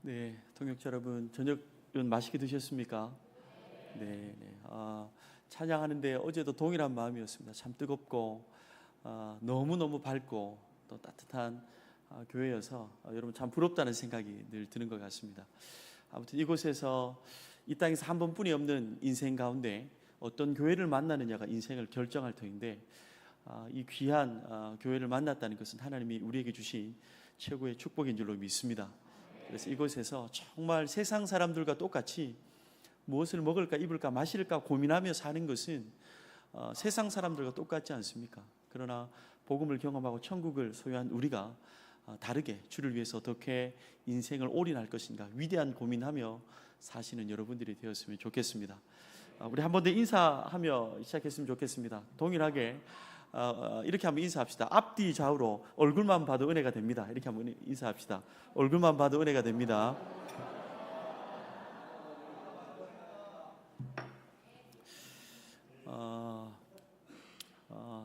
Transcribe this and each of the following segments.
네, 동역자 여러분, 저녁은 맛있게 드셨습니까? 네, 네. 찬양하는데 어제도 동일한 마음이었습니다. 참 뜨겁고 너무너무 밝고 또 따뜻한 교회여서 여러분 참 부럽다는 생각이 늘 드는 것 같습니다. 아무튼 이곳에서 이 땅에서 한 번뿐이 없는 인생 가운데 어떤 교회를 만나느냐가 인생을 결정할 터인데 이 귀한 교회를 만났다는 것은 하나님이 우리에게 주신 최고의 축복인 줄로 믿습니다. 그래서 이곳에서 정말 세상 사람들과 똑같이 무엇을 먹을까 입을까 마실까 고민하며 사는 것은 세상 사람들과 똑같지 않습니까? 그러나 복음을 경험하고 천국을 소유한 우리가 다르게 주를 위해서 어떻게 인생을 올인할 것인가 위대한 고민하며 사시는 여러분들이 되었으면 좋겠습니다. 우리 한 번 더 인사하며 시작했으면 좋겠습니다. 동일하게 이렇게 한번 인사합시다. 앞뒤 좌우로 얼굴만 봐도 은혜가 됩니다. 이렇게 한번 인사합시다. 얼굴만 봐도 은혜가 됩니다.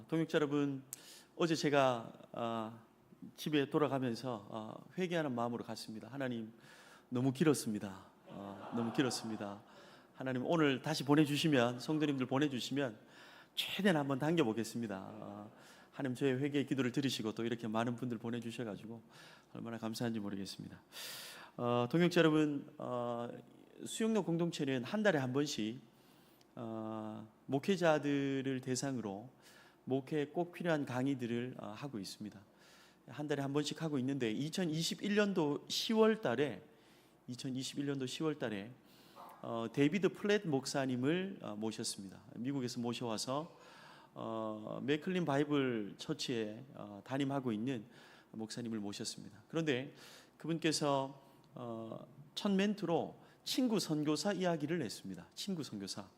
동역자 여러분, 어제 제가 집에 돌아가면서 회개하는 마음으로 갔습니다. 하나님, 너무 길었습니다. 너무 길었습니다. 하나님, 오늘 다시 보내주시면, 성도님들 보내주시면 최대한 한번 당겨보겠습니다. 하나님, 저의 회개의 기도를 들으시고 또 이렇게 많은 분들 보내주셔가지고 얼마나 감사한지 모르겠습니다. 동역자 여러분, 수영로 공동체는 한 달에 한 번씩 목회자들을 대상으로 목회에 꼭 필요한 강의들을 하고 있습니다. 한 달에 한 번씩 하고 있는데 2021년도 10월 달에 데이비드 플랫 목사님을 모셨습니다. 미국에서 모셔와서 맥클린 바이블 처치에 담임하고 있는 목사님을 모셨습니다. 그런데 그분께서 첫 멘트로 친구 선교사 이야기를 냈습니다. 친구 선교사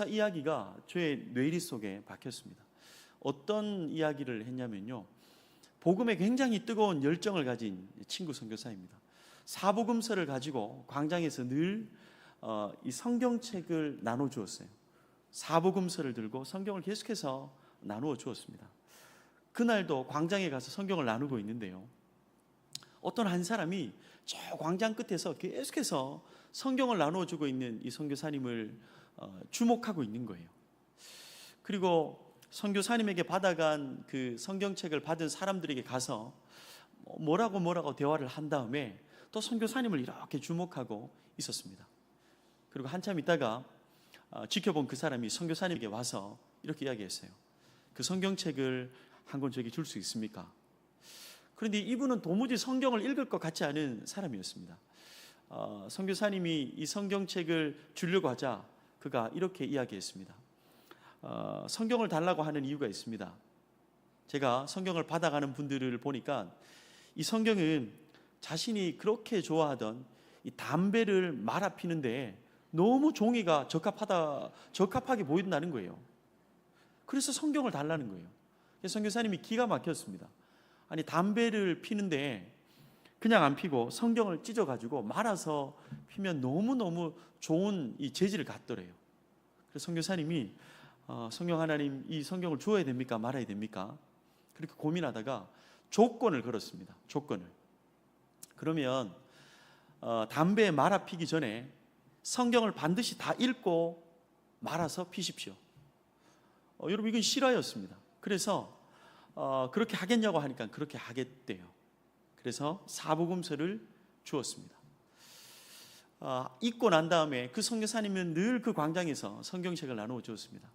이야기가 저의 뇌리 속에 박혔습니다. 어떤 이야기를 했냐면요, 복음에 굉장히 뜨거운 열정을 가진 친구 선교사입니다. 사복음서를 가지고 광장에서 늘 이 성경책을 나눠 주었어요. 사복음서를 들고 성경을 계속해서 나누어 주었습니다. 그날도 광장에 가서 성경을 나누고 있는데요, 어떤 한 사람이 저 광장 끝에서 계속해서 성경을 나누어 주고 있는 이 선교사님을 주목하고 있는 거예요. 그리고 선교사님에게 받아간 그 성경책을 받은 사람들에게 가서 뭐라고 대화를 한 다음에 또 선교사님을 이렇게 주목하고 있었습니다. 그리고 한참 있다가 지켜본 그 사람이 선교사님에게 와서 이렇게 이야기했어요. 그 성경책을 한 권 저기 줄 수 있습니까? 그런데 이분은 도무지 성경을 읽을 것 같지 않은 사람이었습니다. 선교사님이 이 성경책을 주려고 하자 그가 이렇게 이야기했습니다. 성경을 달라고 하는 이유가 있습니다. 제가 성경을 받아가는 분들을 보니까 이 성경은 자신이 그렇게 좋아하던 이 담배를 말아 피는데 너무 종이가 적합하게 보인다는 거예요. 그래서 성경을 달라는 거예요. 선교사님이 기가 막혔습니다. 아니, 담배를 피는데 그냥 안 피고 성경을 찢어가지고 말아서 피면 너무너무 좋은 이 재질을 갖더래요. 그래서 선교사님이 성경 하나님, 이 성경을 주어야 됩니까 말아야 됩니까? 그렇게 고민하다가 조건을 걸었습니다. 조건을. 그러면 담배에 말아 피기 전에 성경을 반드시 다 읽고 말아서 피십시오. 여러분, 이건 실화였습니다. 그래서 그렇게 하겠냐고 하니까 그렇게 하겠대요. 그래서 사복음서를 주었습니다. 읽고 난 다음에 그 선교사님은 늘 그 광장에서 성경책을 나누어 주었습니다.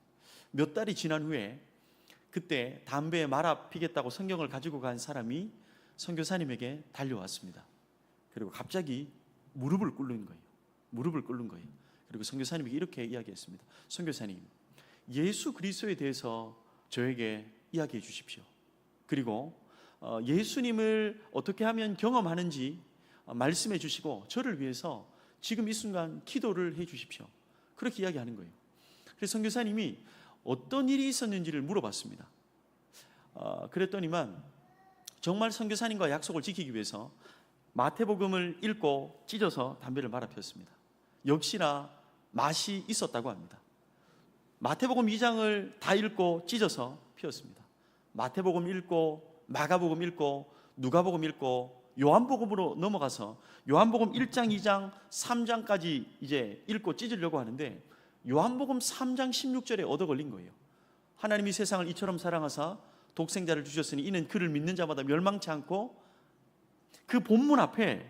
몇 달이 지난 후에 그때 담배에 말아 피겠다고 성경을 가지고 간 사람이 선교사님에게 달려왔습니다. 그리고 갑자기 무릎을 꿇는 거예요. 그리고 선교사님에게 이렇게 이야기했습니다. 선교사님, 예수 그리스도에 대해서 저에게 이야기해 주십시오. 그리고 예수님을 어떻게 하면 경험하는지 말씀해 주시고 저를 위해서 지금 이 순간 기도를 해 주십시오. 그렇게 이야기하는 거예요. 그래서 선교사님이 어떤 일이 있었는지를 물어봤습니다. 그랬더니만 정말 선교사님과 약속을 지키기 위해서 마태복음을 읽고 찢어서 담배를 말아 피웠습니다. 역시나 맛이 있었다고 합니다. 마태복음 2장을 다 읽고 찢어서 피웠습니다. 마태복음 읽고 마가복음 읽고 누가복음 읽고 요한복음으로 넘어가서 요한복음 1장, 2장, 3장까지 이제 읽고 찢으려고 하는데 요한복음 3장 16절에 얻어 걸린 거예요. 하나님이 세상을 이처럼 사랑하사 독생자를 주셨으니 이는 그를 믿는 자마다 멸망치 않고, 그 본문 앞에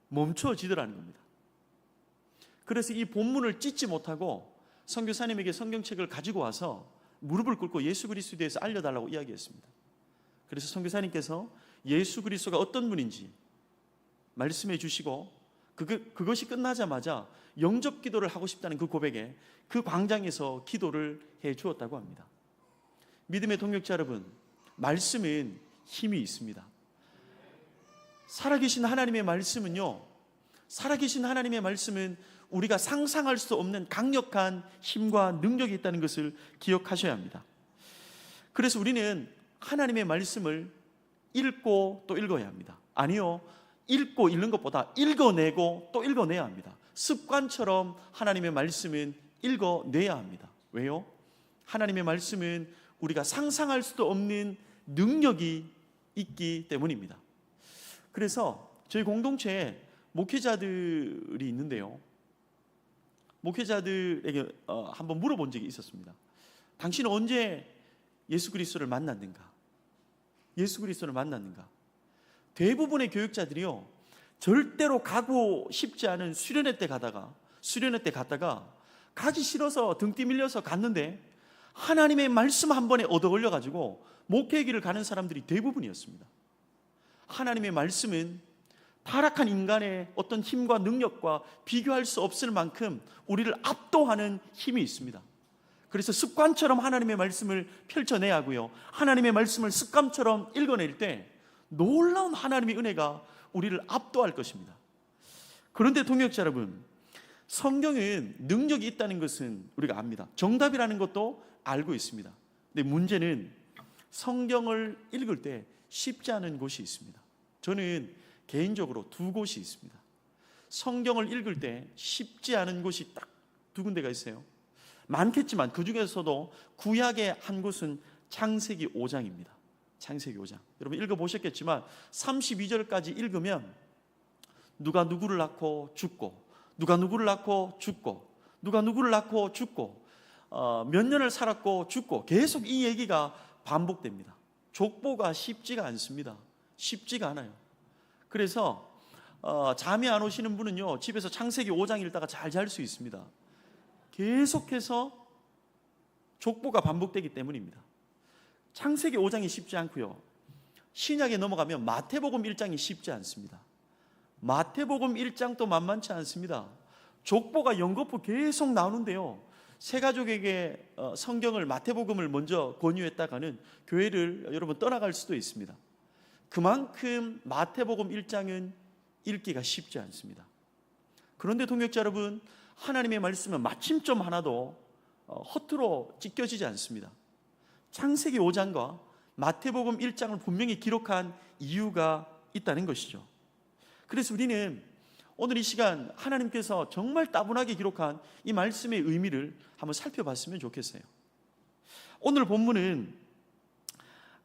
멈춰지더라는 겁니다. 그래서 이 본문을 찢지 못하고 선교사님에게 성경책을 가지고 와서 무릎을 꿇고 예수 그리스도에 대해서 알려달라고 이야기했습니다. 그래서 선교사님께서 예수 그리스도가 어떤 분인지 말씀해 주시고, 그것이 끝나자마자 영접 기도를 하고 싶다는 그 고백에 그 광장에서 기도를 해 주었다고 합니다. 믿음의 동역자 여러분, 말씀은 힘이 있습니다. 살아계신 하나님의 말씀은요, 살아계신 하나님의 말씀은 우리가 상상할 수 없는 강력한 힘과 능력이 있다는 것을 기억하셔야 합니다. 그래서 우리는 하나님의 말씀을 읽고 또 읽어야 합니다. 아니요, 읽고 읽는 것보다 읽어내고 또 읽어내야 합니다. 습관처럼 하나님의 말씀은 읽어내야 합니다. 왜요? 하나님의 말씀은 우리가 상상할 수도 없는 능력이 있기 때문입니다. 그래서 저희 공동체에 목회자들이 있는데요, 목회자들에게 한번 물어본 적이 있었습니다. 당신은 언제 예수 그리스도를 만났는가? 예수 그리스도를 만났는가? 대부분의 교육자들이요, 절대로 가고 싶지 않은 수련회 때 갔다가 가기 싫어서 등 뛰밀려서 갔는데 하나님의 말씀 한 번에 얻어 걸려가지고 목회의 길을 가는 사람들이 대부분이었습니다. 하나님의 말씀은 타락한 인간의 어떤 힘과 능력과 비교할 수 없을 만큼 우리를 압도하는 힘이 있습니다. 그래서 습관처럼 하나님의 말씀을 펼쳐내야 하고요, 하나님의 말씀을 습관처럼 읽어낼 때 놀라운 하나님의 은혜가 우리를 압도할 것입니다. 그런데 동역자 여러분, 성경은 능력이 있다는 것은 우리가 압니다. 정답이라는 것도 알고 있습니다. 근데 문제는 성경을 읽을 때 쉽지 않은 곳이 있습니다. 저는 개인적으로 두 곳이 있습니다. 성경을 읽을 때 쉽지 않은 곳이 딱 두 군데가 있어요. 많겠지만 그 중에서도 구약의 한 곳은 창세기 5장입니다. 창세기 5장. 여러분 읽어보셨겠지만 32절까지 읽으면 누가 누구를 낳고 죽고, 누가 누구를 낳고 죽고, 누가 누구를 낳고 죽고, 몇 년을 살았고 죽고, 계속 이 얘기가 반복됩니다. 족보가 쉽지가 않습니다. 쉽지가 않아요. 그래서 잠이 안 오시는 분은요, 집에서 창세기 5장 읽다가 잘 잘 수 있습니다. 계속해서 족보가 반복되기 때문입니다. 창세기 5장이 쉽지 않고요, 신약에 넘어가면 마태복음 1장이 쉽지 않습니다. 마태복음 1장도 만만치 않습니다. 족보가 연거푸 계속 나오는데요, 세 가족에게 성경을, 마태복음을 먼저 권유했다가는 교회를 여러분 떠나갈 수도 있습니다. 그만큼 마태복음 1장은 읽기가 쉽지 않습니다. 그런데 동역자 여러분, 하나님의 말씀은 마침점 하나도 허투루 찢겨지지 않습니다. 창세기 5장과 마태복음 1장을 분명히 기록한 이유가 있다는 것이죠. 그래서 우리는 오늘 이 시간 하나님께서 정말 따분하게 기록한 이 말씀의 의미를 한번 살펴봤으면 좋겠어요. 오늘 본문은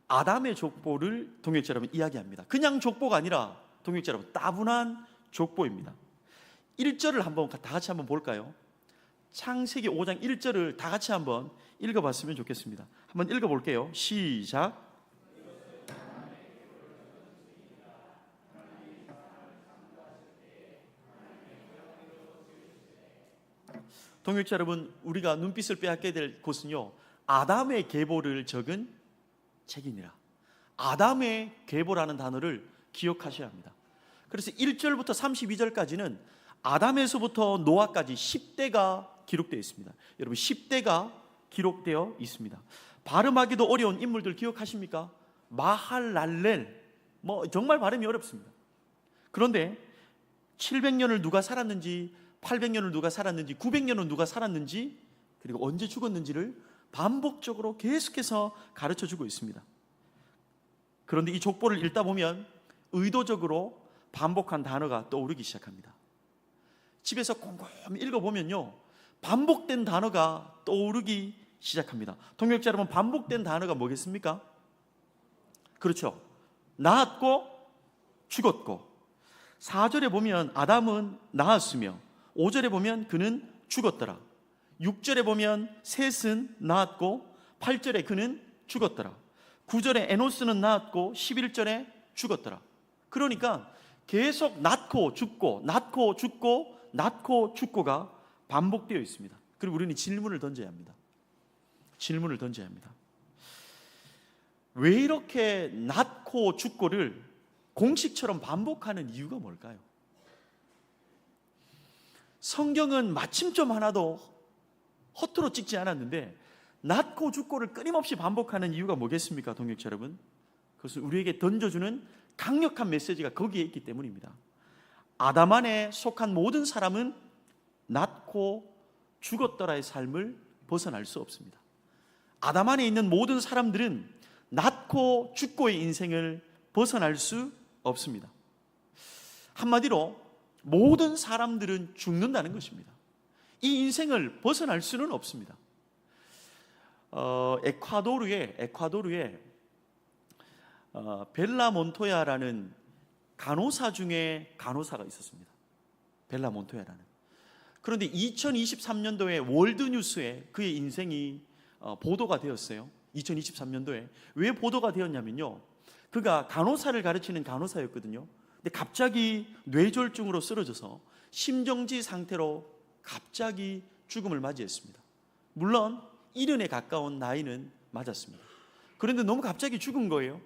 아담의 족보를 동역자 여러분 이야기합니다. 그냥 족보가 아니라 동역자 여러분 따분한 족보입니다. 1절을 한번 다 같이 한번 볼까요? 창세기 5장 1절을 다 같이 한번 읽어봤으면 좋겠습니다. 한번 읽어볼게요. 시작. 동역자 여러분, 우리가 눈빛을 빼앗게 될 곳은요, 아담의 계보를 적은 책이니라. 아담의 계보라는 단어를 기억하셔야 합니다. 그래서 1절부터 32절까지는 아담에서부터 노아까지 10대가 기록되어 있습니다. 여러분 10대가 기록되어 있습니다. 발음하기도 어려운 인물들 기억하십니까? 마할랄렐, 정말 발음이 어렵습니다. 그런데 700년을 누가 살았는지, 800년을 누가 살았는지, 900년을 누가 살았는지, 그리고 언제 죽었는지를 반복적으로 계속해서 가르쳐주고 있습니다. 그런데 이 족보를 읽다 보면 의도적으로 반복한 단어가 떠오르기 시작합니다. 집에서 곰곰이 읽어보면요, 반복된 단어가 떠오르기 시작합니다. 동역자 여러분, 반복된 단어가 뭐겠습니까? 그렇죠, 낳았고 죽었고, 4절에 보면 아담은 낳았으며 5절에 보면 그는 죽었더라. 6절에 보면 셋은 낳았고 8절에 그는 죽었더라. 9절에 에노스는 낳았고 11절에 죽었더라. 그러니까 계속 낳고 죽고 낳고 죽고 낳고 죽고가 반복되어 있습니다. 그리고 우리는 질문을 던져야 합니다. 질문을 던져야 합니다. 왜 이렇게 낳고 죽고를 공식처럼 반복하는 이유가 뭘까요? 성경은 마침점 하나도 허투루 찍지 않았는데 낳고 죽고를 끊임없이 반복하는 이유가 뭐겠습니까, 동역자 여러분? 그것은 우리에게 던져주는 강력한 메시지가 거기에 있기 때문입니다. 아담 안에 속한 모든 사람은 낳고 죽었더라의 삶을 벗어날 수 없습니다. 아담 안에 있는 모든 사람들은 낳고 죽고의 인생을 벗어날 수 없습니다. 한마디로 모든 사람들은 죽는다는 것입니다. 이 인생을 벗어날 수는 없습니다. 에콰도르에 벨라 몬토야라는 간호사 중에 간호사가 있었습니다. 벨라 몬토야라는. 그런데 2023년도에 월드뉴스에 그의 인생이 보도가 되었어요. 2023년도에. 왜 보도가 되었냐면요, 그가 간호사를 가르치는 간호사였거든요. 근데 갑자기 뇌졸중으로 쓰러져서 심정지 상태로 갑자기 죽음을 맞이했습니다. 물론 70에 가까운 나이는 맞았습니다. 그런데 너무 갑자기 죽은 거예요.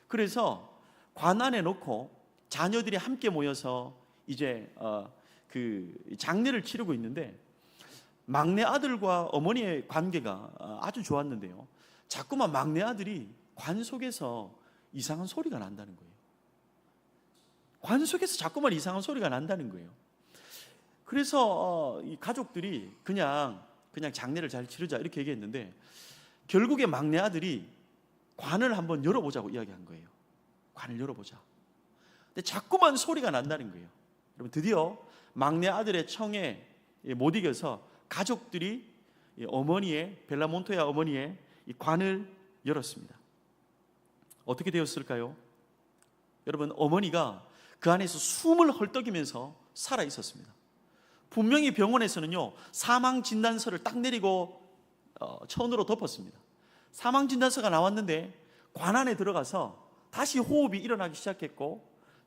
그래서 관 안에 놓고 자녀들이 함께 모여서 이제 그 장례를 치르고 있는데, 막내 아들과 어머니의 관계가 아주 좋았는데요, 자꾸만 막내 아들이 관 속에서 이상한 소리가 난다는 거예요. 관 속에서 자꾸만 이상한 소리가 난다는 거예요. 그래서 이 가족들이 그냥 장례를 잘 치르자 이렇게 얘기했는데, 결국에 막내 아들이 관을 한번 열어보자고 이야기한 거예요. 관을 열어보자. 근데 자꾸만 소리가 난다는 거예요. 여러분, 드디어 막내 아들의 청에 못 이겨서 가족들이 어머니의, 벨라몬토야 어머니의 이 관을 열었습니다. 어떻게 되었을까요? 여러분, 어머니가 그 안에서 숨을 헐떡이면서 살아 있었습니다. 분명히 병원에서는요, 사망 진단서를 딱 내리고 천으로 덮었습니다. 사망 진단서가 나왔는데 관 안에 들어가서 다시 호흡이 일어나기 시작했고,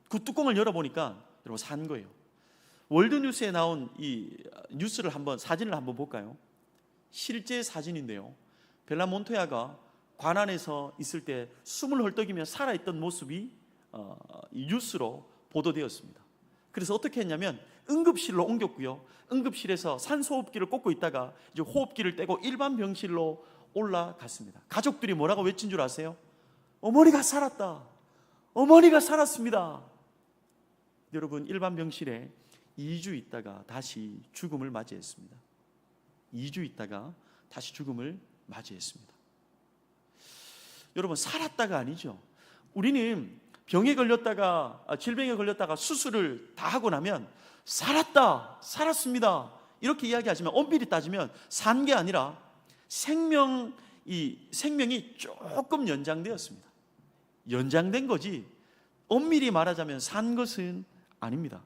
그 뚜껑을 열어보니까 여러분 산 거예요. 월드뉴스에 나온 이 뉴스를 사진을 한번 볼까요? 실제 사진인데요, 벨라 몬토야가 관 안에서 있을 때 숨을 헐떡이며 살아있던 모습이 이 뉴스로 보도되었습니다. 그래서 어떻게 했냐면 응급실로 옮겼고요, 응급실에서 산소호흡기를 꽂고 있다가 이제 호흡기를 떼고 일반 병실로 올라갔습니다. 가족들이 뭐라고 외친 줄 아세요? 어머니가 살았다, 어머니가 살았습니다. 여러분, 일반 병실에 2주 있다가 다시 죽음을 맞이했습니다. 2주 있다가 다시 죽음을 맞이했습니다. 여러분, 살았다가 아니죠. 우리는 병에 걸렸다가, 질병에 걸렸다가 수술을 다 하고 나면 살았다, 살았습니다 이렇게 이야기하지만, 엄밀히 따지면 산 게 아니라 생명이 조금 연장되었습니다. 연장된 거지 엄밀히 말하자면 산 것은 아닙니다.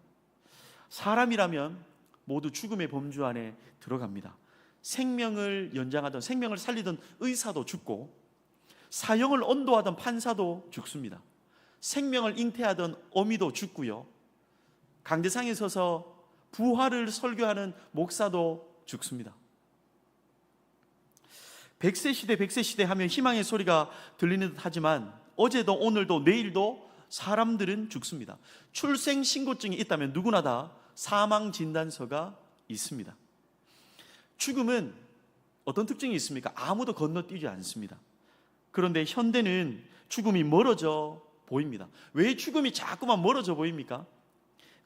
사람이라면 모두 죽음의 범주 안에 들어갑니다. 생명을 연장하던, 생명을 살리던 의사도 죽고, 사형을 언도하던 판사도 죽습니다. 생명을 잉태하던 어미도 죽고요, 강대상에 서서 부활을 설교하는 목사도 죽습니다. 100세 시대 하면 희망의 소리가 들리는 듯 하지만 어제도 오늘도 내일도 사람들은 죽습니다. 출생신고증이 있다면 누구나 다 사망진단서가 있습니다. 죽음은 어떤 특징이 있습니까? 아무도 건너뛰지 않습니다. 그런데 현대는 죽음이 멀어져 보입니다. 왜 죽음이 자꾸만 멀어져 보입니까?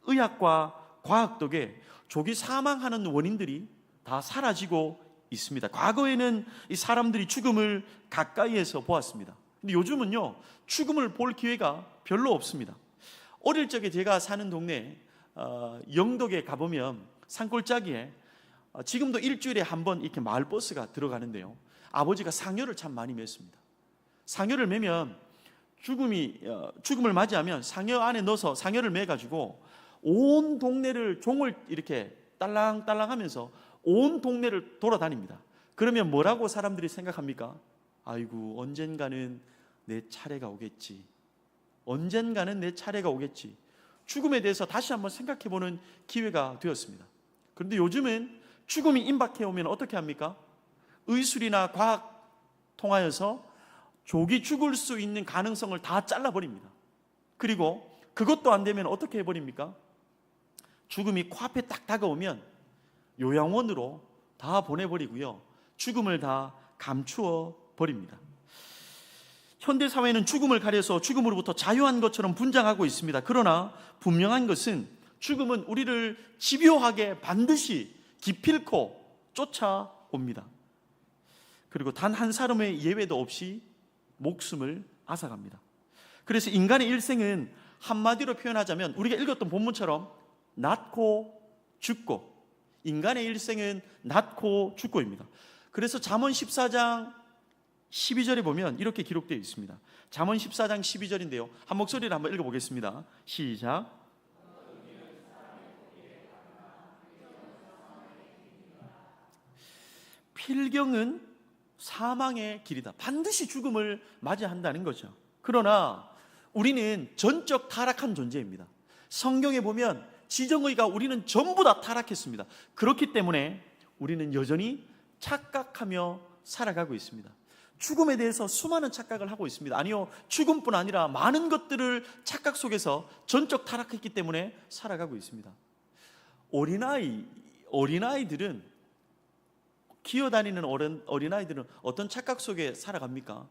의학과 과학 덕에 조기 사망하는 원인들이 다 사라지고 있습니다. 과거에는 이 사람들이 죽음을 가까이에서 보았습니다. 근데 요즘은요, 죽음을 볼 기회가 별로 없습니다. 어릴 적에 제가 사는 동네 영덕에 가보면 산골짜기에 지금도 일주일에 한 번 이렇게 마을버스가 들어가는데요, 아버지가 상여를 참 많이 맸습니다. 상여를 매면 죽음을 맞이하면 상여 안에 넣어서 상여를 매 가지고 온 동네를 종을 이렇게 딸랑딸랑 하면서 온 동네를 돌아다닙니다. 그러면 뭐라고 사람들이 생각합니까? 아이고, 언젠가는 내 차례가 오겠지. 언젠가는 내 차례가 오겠지. 죽음에 대해서 다시 한번 생각해보는 기회가 되었습니다. 그런데 요즘은 죽음이 임박해 오면 어떻게 합니까? 의술이나 과학 통하여서 조기 죽을 수 있는 가능성을 다 잘라버립니다. 그리고 그것도 안 되면 어떻게 해버립니까? 죽음이 코앞에 딱 다가오면 요양원으로 다 보내버리고요, 죽음을 다 감추어 버립니다. 현대사회는 죽음을 가려서 죽음으로부터 자유한 것처럼 분장하고 있습니다. 그러나 분명한 것은 죽음은 우리를 집요하게 반드시 기필코 쫓아옵니다. 그리고 단 한 사람의 예외도 없이 목숨을 앗아갑니다. 그래서 인간의 일생은 한마디로 표현하자면 우리가 읽었던 본문처럼 낳고 죽고, 인간의 일생은 낳고 죽고입니다. 그래서 잠언 14장 12절에 보면 이렇게 기록되어 있습니다. 잠언 14장 12절인데요, 한 목소리를 한번 읽어보겠습니다. 시작. 필경은 사망의 길이다. 반드시 죽음을 맞이한다는 거죠. 그러나 우리는 전적 타락한 존재입니다. 성경에 보면 지정의가 우리는 전부 다 타락했습니다. 그렇기 때문에 우리는 여전히 착각하며 살아가고 있습니다. 죽음에 대해서 수많은 착각을 하고 있습니다. 아니요, 죽음뿐 아니라 많은 것들을 착각 속에서 전적 타락했기 때문에 살아가고 있습니다. 어린아이들은, 기어다니는 어린아이들은 어떤 착각 속에 살아갑니까?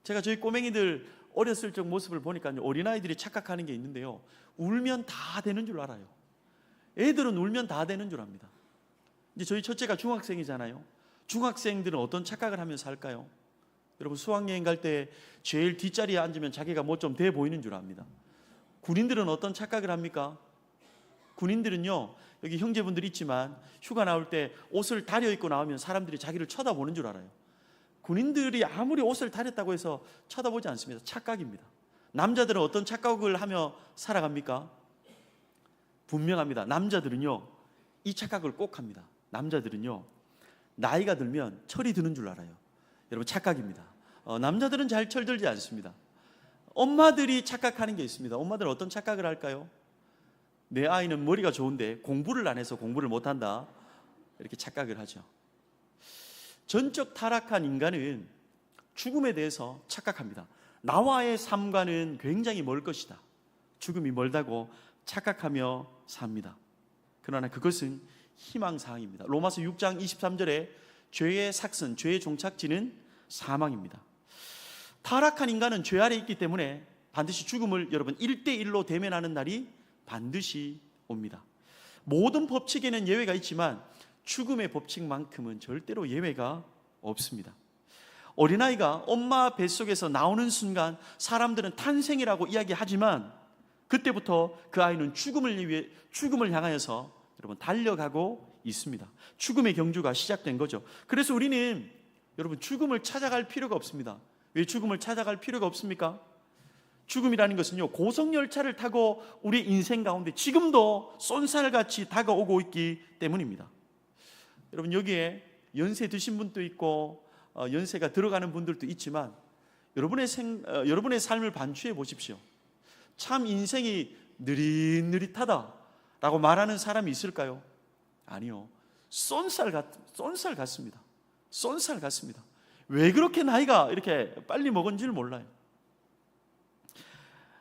제가 저희 꼬맹이들 어렸을 적 모습을 보니까 어린아이들이 착각하는 게 있는데요, 울면 다 되는 줄 알아요. 애들은 울면 다 되는 줄 압니다. 이제 저희 첫째가 중학생이잖아요. 중학생들은 어떤 착각을 하면서 살까요? 여러분, 수학여행 갈 때 제일 뒷자리에 앉으면 자기가 뭐 좀 돼 보이는 줄 압니다. 군인들은 어떤 착각을 합니까? 군인들은요, 여기 형제분들 있지만 휴가 나올 때 옷을 다려 입고 나오면 사람들이 자기를 쳐다보는 줄 알아요. 군인들이 아무리 옷을 다렸다고 해서 쳐다보지 않습니다. 착각입니다. 남자들은 어떤 착각을 하며 살아갑니까? 분명합니다. 남자들은요, 이 착각을 꼭 합니다. 남자들은요, 나이가 들면 철이 드는 줄 알아요. 여러분, 착각입니다. 남자들은 잘 철들지 않습니다. 엄마들이 착각하는 게 있습니다. 엄마들은 어떤 착각을 할까요? 내 아이는 머리가 좋은데 공부를 안 해서 공부를 못한다, 이렇게 착각을 하죠. 전적 타락한 인간은 죽음에 대해서 착각합니다. 나와의 삶과는 굉장히 멀 것이다, 죽음이 멀다고 착각하며 삽니다. 그러나 그것은 희망사항입니다. 로마서 6장 23절에 죄의 삭선, 죄의 종착지는 사망입니다. 타락한 인간은 죄 아래 있기 때문에 반드시 죽음을 여러분 1대1로 대면하는 날이 반드시 옵니다. 모든 법칙에는 예외가 있지만 죽음의 법칙만큼은 절대로 예외가 없습니다. 어린아이가 엄마 뱃속에서 나오는 순간 사람들은 탄생이라고 이야기하지만 그때부터 그 아이는 죽음을 향하여서 여러분 달려가고 있습니다. 죽음의 경주가 시작된 거죠. 그래서 우리는 여러분 죽음을 찾아갈 필요가 없습니다. 왜 죽음을 찾아갈 필요가 없습니까? 죽음이라는 것은요, 고속열차를 타고 우리 인생 가운데 지금도 쏜살같이 다가오고 있기 때문입니다. 여러분, 여기에 연세 드신 분도 있고 연세가 들어가는 분들도 있지만 여러분의 삶을 반추해 보십시오. 참 인생이 느릿느릿하다라고 말하는 사람이 있을까요? 아니요. 쏜살 같습니다. 쏜살 같습니다. 왜 그렇게 나이가 이렇게 빨리 먹은지를 몰라요.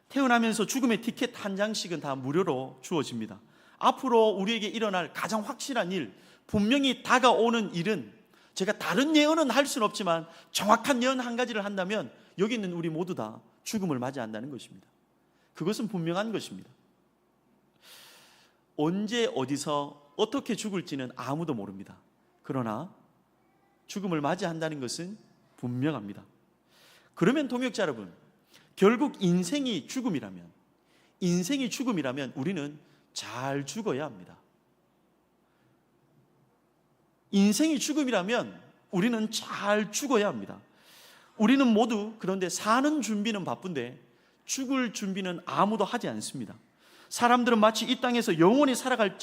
태어나면서 죽음의 티켓 한 장씩은 다 무료로 주어집니다. 앞으로 우리에게 일어날 가장 확실한 일, 분명히 다가오는 일은, 제가 다른 예언은 할 수는 없지만 정확한 예언 한 가지를 한다면 여기 있는 우리 모두 다 죽음을 맞이한다는 것입니다. 그것은 분명한 것입니다. 언제 어디서 어떻게 죽을지는 아무도 모릅니다. 그러나 죽음을 맞이한다는 것은 분명합니다. 그러면 동역자 여러분, 결국 인생이 죽음이라면 우리는 잘 죽어야 합니다. 인생이 죽음이라면 우리는 잘 죽어야 합니다. 우리는 모두 그런데 사는 준비는 바쁜데 죽을 준비는 아무도 하지 않습니다. 사람들은 마치 이 땅에서 영원히 살아갈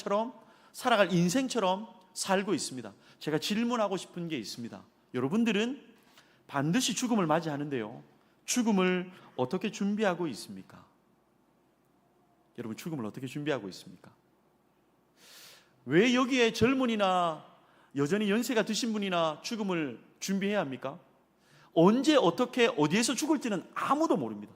인생처럼 살고 있습니다. 제가 질문하고 싶은 게 있습니다. 여러분들은 반드시 죽음을 맞이하는데요, 죽음을 어떻게 준비하고 있습니까? 여러분, 죽음을 어떻게 준비하고 있습니까? 왜 여기에 젊은이나 여전히 연세가 드신 분이나 죽음을 준비해야 합니까? 언제 어떻게 어디에서 죽을지는 아무도 모릅니다.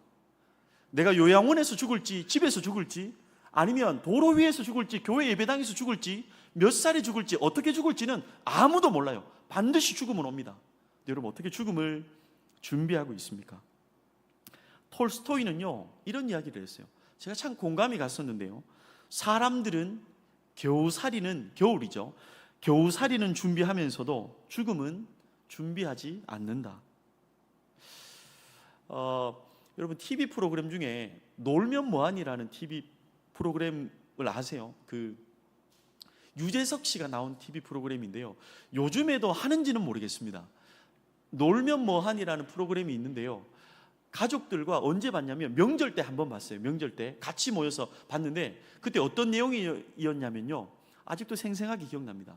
내가 요양원에서 죽을지, 집에서 죽을지, 아니면 도로 위에서 죽을지, 교회 예배당에서 죽을지, 몇 살에 죽을지, 어떻게 죽을지는 아무도 몰라요. 반드시 죽음은 옵니다. 여러분, 어떻게 죽음을 준비하고 있습니까? 톨스토이는요, 이런 이야기를 했어요. 제가 참 공감이 갔었는데요, 사람들은 겨우살이는, 겨울이죠, 겨우살이는 준비하면서도 죽음은 준비하지 않는다. 여러분, TV 프로그램 중에 놀면 뭐하니라는 TV 프로그램을 아세요? 유재석 씨가 나온 TV 프로그램인데요, 요즘에도 하는지는 모르겠습니다. 놀면 뭐하니라는 프로그램이 있는데요, 가족들과 언제 봤냐면 명절 때 한번 봤어요. 명절 때 같이 모여서 봤는데 그때 어떤 내용이었냐면요, 아직도 생생하게 기억납니다.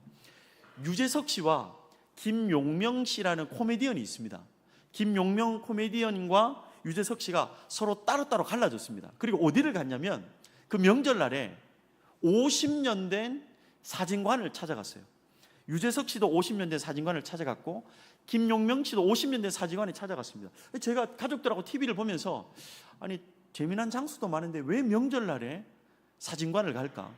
유재석 씨와 김용명 씨라는 코미디언이 있습니다. 김용명 코미디언과 유재석 씨가 서로 따로따로 갈라졌습니다. 그리고 어디를 갔냐면 그 명절날에 50년 된 사진관을 찾아갔어요. 유재석 씨도 50년 된 사진관을 찾아갔고 김용명 씨도 50년 된 사진관에 찾아갔습니다. 제가 가족들하고 TV를 보면서, 아니, 재미난 장소도 많은데 왜 명절날에 사진관을 갈까?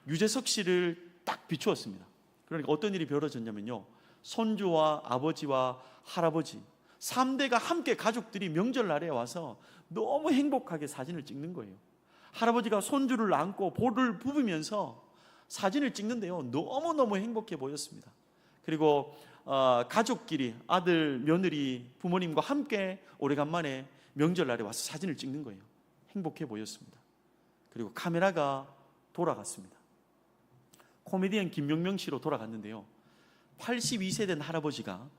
유재석 씨를 딱 비추었습니다. 그러니까 어떤 일이 벌어졌냐면요, 손주와 아버지와 할아버지 3대가 함께 가족들이 명절날에 와서 너무 행복하게 사진을 찍는 거예요. 할아버지가 손주를 안고 볼을 부으면서 사진을 찍는데요, 너무너무 행복해 보였습니다. 그리고 가족끼리, 아들, 며느리, 부모님과 함께 오래간만에 명절날에 와서 사진을 찍는 거예요. 행복해 보였습니다. 그리고 카메라가 돌아갔습니다. 코미디언 김용명 씨로 돌아갔는데요, 82세 된 할아버지가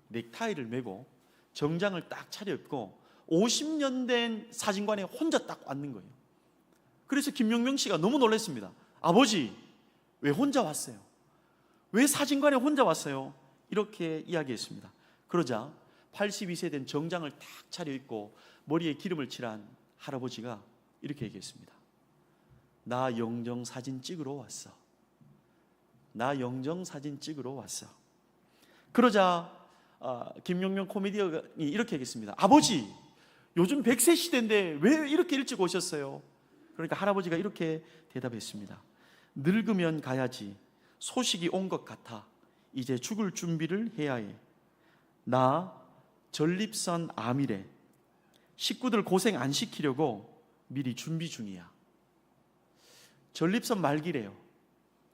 넥타이를 메고 정장을 딱 차려입고 50년 된 사진관에 혼자 딱 앉는 거예요. 그래서 김용명 씨가 너무 놀랐습니다. 아버지, 왜 혼자 왔어요? 왜 사진관에 혼자 왔어요? 이렇게 이야기했습니다. 그러자 82세 된 정장을 딱 차려입고 머리에 기름을 칠한 할아버지가 이렇게 얘기했습니다. 나 영정사진 찍으러 왔어. 나 영정사진 찍으러 왔어. 그러자 김용명 코미디언이 이렇게 얘기했습니다. 아버지, 요즘 100세 시대인데 왜 이렇게 일찍 오셨어요? 그러니까 할아버지가 이렇게 대답했습니다. 늙으면 가야지. 소식이 온 것 같아. 이제 죽을 준비를 해야 해. 나 전립선 암이래. 식구들 고생 안 시키려고 미리 준비 중이야. 전립선 말기래요.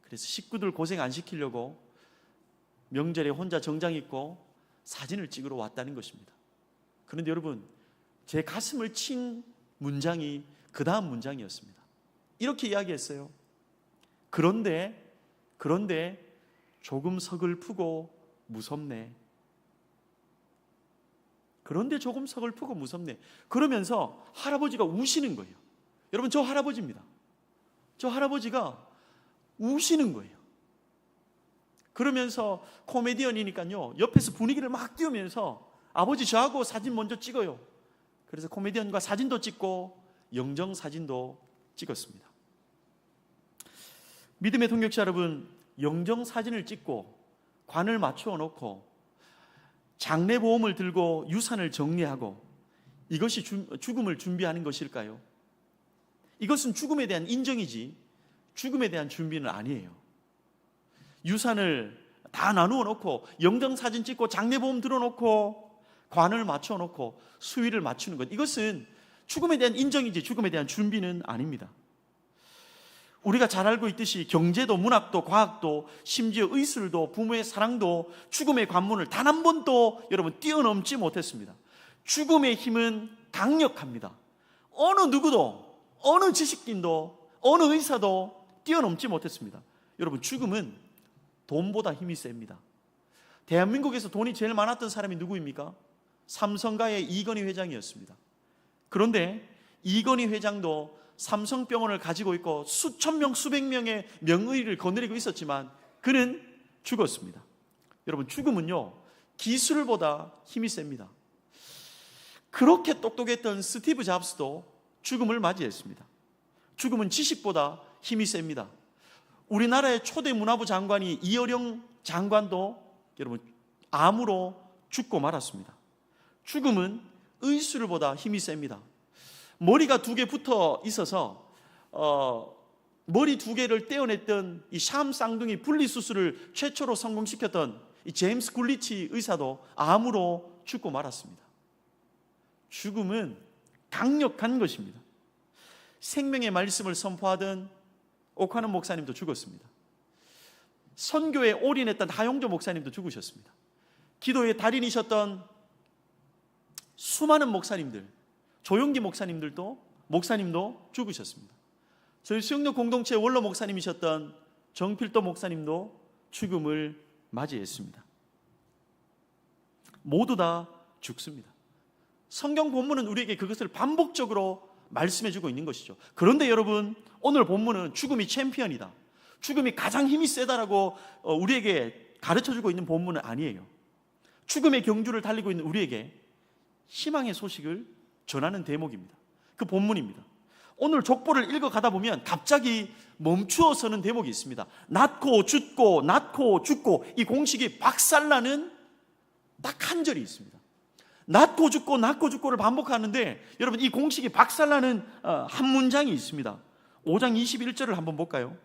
그래서 식구들 고생 안 시키려고 명절에 혼자 정장 입고 사진을 찍으러 왔다는 것입니다. 그런데 여러분, 제 가슴을 친 문장이 그 다음 문장이었습니다. 이렇게 이야기했어요. 그런데 조금 서글프고 무섭네. 그런데 조금 서글프고 무섭네. 그러면서 할아버지가 우시는 거예요. 여러분, 저 할아버지입니다. 저 할아버지가 우시는 거예요. 그러면서 코미디언이니까요, 옆에서 분위기를 막 띄우면서 아버지, 저하고 사진 먼저 찍어요. 그래서 코미디언과 사진도 찍고 영정 사진도 찍었습니다. 믿음의 동역자 여러분, 영정 사진을 찍고 관을 맞추어 놓고 장례보험을 들고 유산을 정리하고 이것이 죽음을 준비하는 것일까요? 이것은 죽음에 대한 인정이지 죽음에 대한 준비는 아니에요. 유산을 다 나누어 놓고 영정사진 찍고 장례보험 들어놓고 관을 맞춰 놓고 수위를 맞추는 것, 이것은 죽음에 대한 인정이지 죽음에 대한 준비는 아닙니다. 우리가 잘 알고 있듯이 경제도 문학도 과학도 심지어 의술도 부모의 사랑도 죽음의 관문을 단 한 번도 여러분 뛰어넘지 못했습니다. 죽음의 힘은 강력합니다. 어느 누구도, 어느 지식인도, 어느 의사도 뛰어넘지 못했습니다. 여러분, 죽음은 돈보다 힘이 셉니다. 대한민국에서 돈이 제일 많았던 사람이 누구입니까? 삼성가의 이건희 회장이었습니다. 그런데 이건희 회장도 삼성병원을 가지고 있고 수천 명, 수백 명의 명의를 거느리고 있었지만 그는 죽었습니다. 여러분, 죽음은요, 기술보다 힘이 셉니다. 그렇게 똑똑했던 스티브 잡스도 죽음을 맞이했습니다. 죽음은 지식보다 힘이 셉니다. 우리나라의 초대 문화부 장관이 이어령 장관도 여러분 암으로 죽고 말았습니다. 죽음은 의술보다 힘이 셉니다. 머리가 2개 붙어 있어서 머리 2개를 떼어냈던 이 샴 쌍둥이 분리수술을 최초로 성공시켰던 이 제임스 굴리치 의사도 암으로 죽고 말았습니다. 죽음은 강력한 것입니다. 생명의 말씀을 선포하던 오카는 목사님도 죽었습니다. 선교에 올인했던 하용조 목사님도 죽으셨습니다. 기도의 달인이셨던 수많은 목사님들, 조용기 목사님도 죽으셨습니다. 저희 수영역 공동체 원로 목사님이셨던 정필도 목사님도 죽음을 맞이했습니다. 모두 다 죽습니다. 성경 본문은 우리에게 그것을 반복적으로 말씀해주고 있는 것이죠. 그런데 여러분, 오늘 본문은 죽음이 챔피언이다, 죽음이 가장 힘이 세다라고 우리에게 가르쳐주고 있는 본문은 아니에요. 죽음의 경주를 달리고 있는 우리에게 희망의 소식을 전하는 대목입니다. 그 본문입니다. 오늘 족보를 읽어가다 보면 갑자기 멈추어서는 대목이 있습니다. 낳고 죽고 낳고 죽고, 이 공식이 박살나는 딱 한 절이 있습니다. 낳고 죽고 낳고 죽고를 반복하는데 여러분, 이 공식이 박살나는 한 문장이 있습니다. 5장 21절을 한번 볼까요?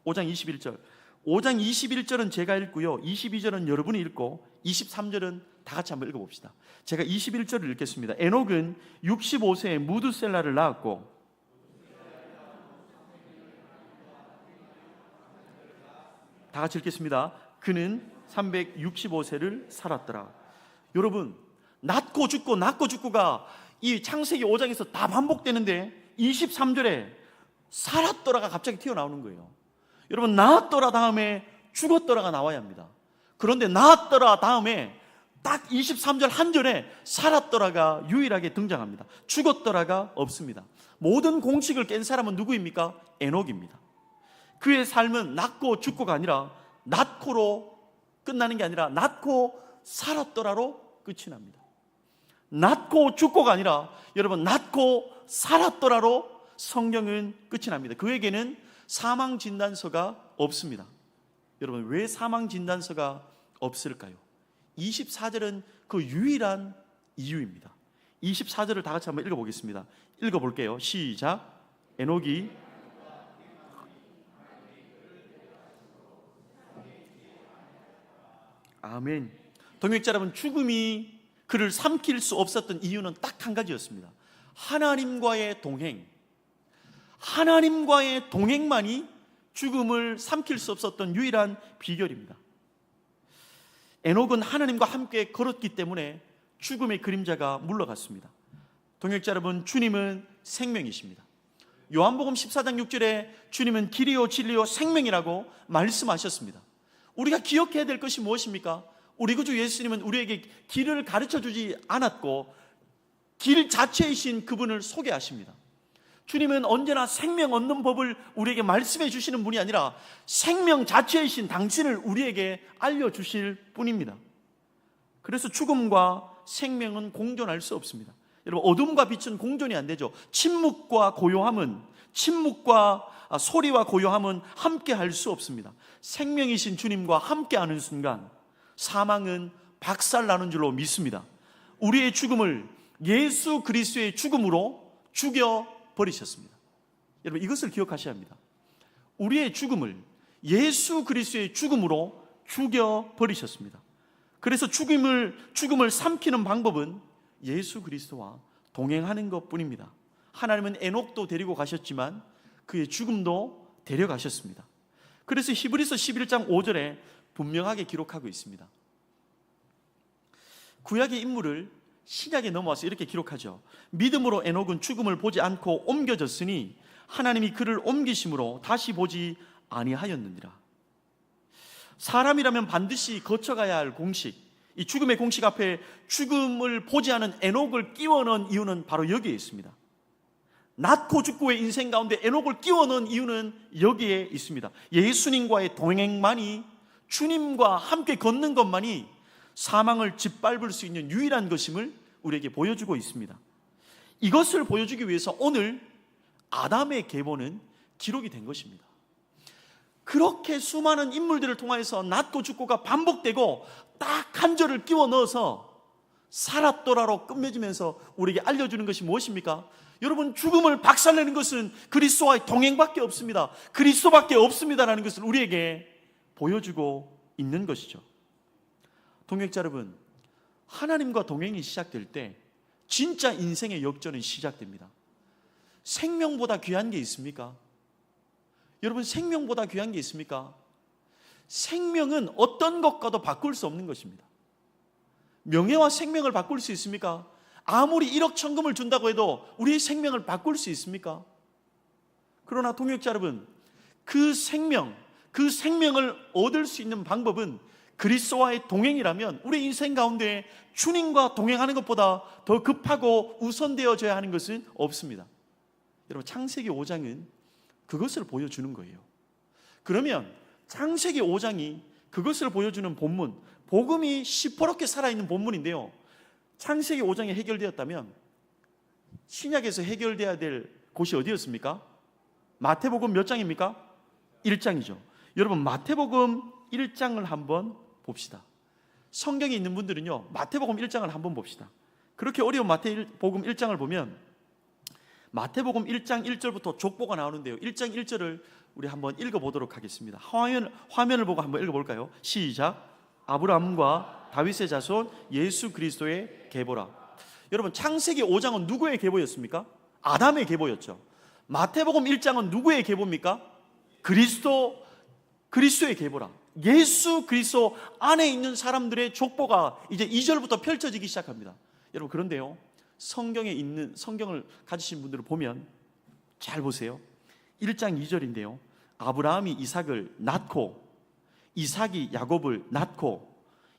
5장 21절. 5장 21절은 제가 읽고요, 22절은 여러분이 읽고 23절은 다 같이 한번 읽어봅시다. 제가 21절을 읽겠습니다. 에녹은 65세에 무드셀라를 낳았고 다 같이 읽겠습니다. 그는 365세를 살았더라. 여러분, 낳고 죽고 낳고 죽고가 이 창세기 5장에서 다 반복되는데 23절에 살았더라가 갑자기 튀어나오는 거예요. 여러분, 낳았더라 다음에 죽었더라가 나와야 합니다. 그런데 낳았더라 다음에 딱 23절 한 절에 살았더라가 유일하게 등장합니다. 죽었더라가 없습니다. 모든 공식을 깬 사람은 누구입니까? 에녹입니다. 그의 삶은 낳고 죽고가 아니라 낳고로 끝나는 게 아니라 낳고 살았더라로 끝이 납니다. 낳고 죽고가 아니라 여러분, 낳고 살았더라로 성경은 끝이 납니다. 그에게는 사망 진단서가 없습니다. 여러분, 왜 사망 진단서가 없을까요? 24절은 그 유일한 이유입니다. 24절을 다 같이 한번 읽어보겠습니다. 읽어볼게요. 시작. 에녹이 아멘. 동역자 여러분, 죽음이 그를 삼킬 수 없었던 이유는 딱 한 가지였습니다. 하나님과의 동행. 하나님과의 동행만이 죽음을 삼킬 수 없었던 유일한 비결입니다. 에녹은 하나님과 함께 걸었기 때문에 죽음의 그림자가 물러갔습니다. 동역자 여러분, 주님은 생명이십니다. 요한복음 14장 6절에 주님은 길이요 진리요 생명이라고 말씀하셨습니다. 우리가 기억해야 될 것이 무엇입니까? 우리 구주 예수님은 우리에게 길을 가르쳐주지 않았고 길 자체이신 그분을 소개하십니다. 주님은 언제나 생명 얻는 법을 우리에게 말씀해 주시는 분이 아니라 생명 자체이신 당신을 우리에게 알려주실 뿐입니다. 그래서 죽음과 생명은 공존할 수 없습니다. 여러분, 어둠과 빛은 공존이 안 되죠. 침묵과 소리와 고요함은 함께 할 수 없습니다. 생명이신 주님과 함께하는 순간 사망은 박살나는 줄로 믿습니다. 우리의 죽음을 예수 그리스도의 죽음으로 죽여버리셨습니다. 여러분, 이것을 기억하셔야 합니다. 우리의 죽음을 예수 그리스도의 죽음으로 죽여버리셨습니다. 그래서 죽음을 삼키는 방법은 예수 그리스도와 동행하는 것뿐입니다. 하나님은 에녹도 데리고 가셨지만 그의 죽음도 데려가셨습니다. 그래서 히브리서 11장 5절에 분명하게 기록하고 있습니다. 구약의 인물을 신약에 넘어와서 이렇게 기록하죠. 믿음으로 에녹은 죽음을 보지 않고 옮겨졌으니 하나님이 그를 옮기심으로 다시 보지 아니하였느니라. 사람이라면 반드시 거쳐가야 할 공식, 이 죽음의 공식 앞에 죽음을 보지 않은 에녹을 끼워 넣은 이유는 바로 여기에 있습니다. 낳고 죽고의 인생 가운데 에녹을 끼워 넣은 이유는 여기에 있습니다. 예수님과의 동행만이, 주님과 함께 걷는 것만이 사망을 짓밟을 수 있는 유일한 것임을 우리에게 보여주고 있습니다. 이것을 보여주기 위해서 오늘 아담의 계보는 기록이 된 것입니다. 그렇게 수많은 인물들을 통해서 낳고 죽고가 반복되고 딱 한 절을 끼워 넣어서 살았더라로 끝맺으면서 우리에게 알려주는 것이 무엇입니까? 여러분, 죽음을 박살내는 것은 그리스도와의 동행밖에 없습니다. 그리스도밖에 없습니다라는 것을 우리에게 보여주고 있는 것이죠. 동역자 여러분, 하나님과 동행이 시작될 때 진짜 인생의 역전은 시작됩니다. 생명보다 귀한 게 있습니까? 여러분, 생명보다 귀한 게 있습니까? 생명은 어떤 것과도 바꿀 수 없는 것입니다. 명예와 생명을 바꿀 수 있습니까? 아무리 1억 천금을 준다고 해도 우리의 생명을 바꿀 수 있습니까? 그러나 동역자 여러분, 그 생명을 얻을 수 있는 방법은 그리스도와의 동행이라면 우리 인생 가운데 주님과 동행하는 것보다 더 급하고 우선되어져야 하는 것은 없습니다. 여러분, 창세기 5장은 그것을 보여주는 거예요. 그러면 창세기 5장이 그것을 보여주는 본문, 복음이 시퍼렇게 살아있는 본문인데요, 창세기 5장이 해결되었다면 신약에서 해결되어야 될 곳이 어디였습니까? 마태복음 몇 장입니까? 1장이죠. 여러분, 마태복음 1장을 한번 봅시다. 성경에 있는 분들은요, 마태복음 1장을 한번 봅시다. 그렇게 어려운 마태복음 1장을 보면 마태복음 1장 1절부터 족보가 나오는데요, 1장 1절을 우리 한번 읽어보도록 하겠습니다. 화면을 보고 한번 읽어볼까요? 시작. 아브라함과 다윗의 자손 예수 그리스도의 계보라. 여러분, 창세기 5장은 누구의 계보였습니까? 아담의 계보였죠. 마태복음 1장은 누구의 계보입니까? 그리스도의 계보라. 예수 그리스도 안에 있는 사람들의 족보가 이제 2절부터 펼쳐지기 시작합니다. 여러분, 그런데요, 성경을 가지신 분들을 보면 잘 보세요. 1장 2절인데요, 아브라함이 이삭을 낳고 이삭이 야곱을 낳고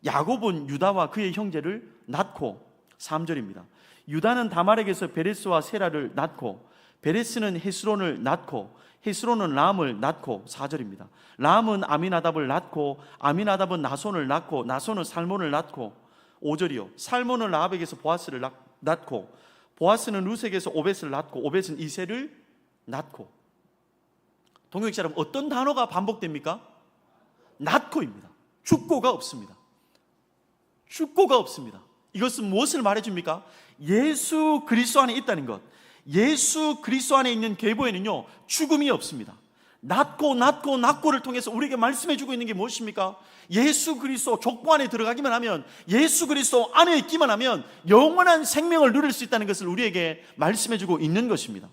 야곱은 유다와 그의 형제를 낳고, 3절입니다. 유다는 다말에게서 베레스와 세라를 낳고 베레스는 헤스론을 낳고 헤스론은 람을 낳고, 4절입니다. 람은 아미나답을 낳고 아미나답은 나손을 낳고 나손은 살몬을 낳고, 5절이요. 살몬은 라합에게서 보아스를 낳고 보아스는 루색에서 오벳을 낳고 오벳은 이새를 낳고. 동역자 여러분, 어떤 단어가 반복됩니까? 낳고입니다. 죽고가 없습니다. 죽고가 없습니다. 이것은 무엇을 말해줍니까? 예수 그리스도 안에 있다는 것. 예수 그리스도 안에 있는 계보에는요, 죽음이 없습니다. 낳고를 통해서 우리에게 말씀해주고 있는 게 무엇입니까? 예수 그리스도 족보 안에 들어가기만 하면, 예수 그리스도 안에 있기만 하면 영원한 생명을 누릴 수 있다는 것을 우리에게 말씀해주고 있는 것입니다.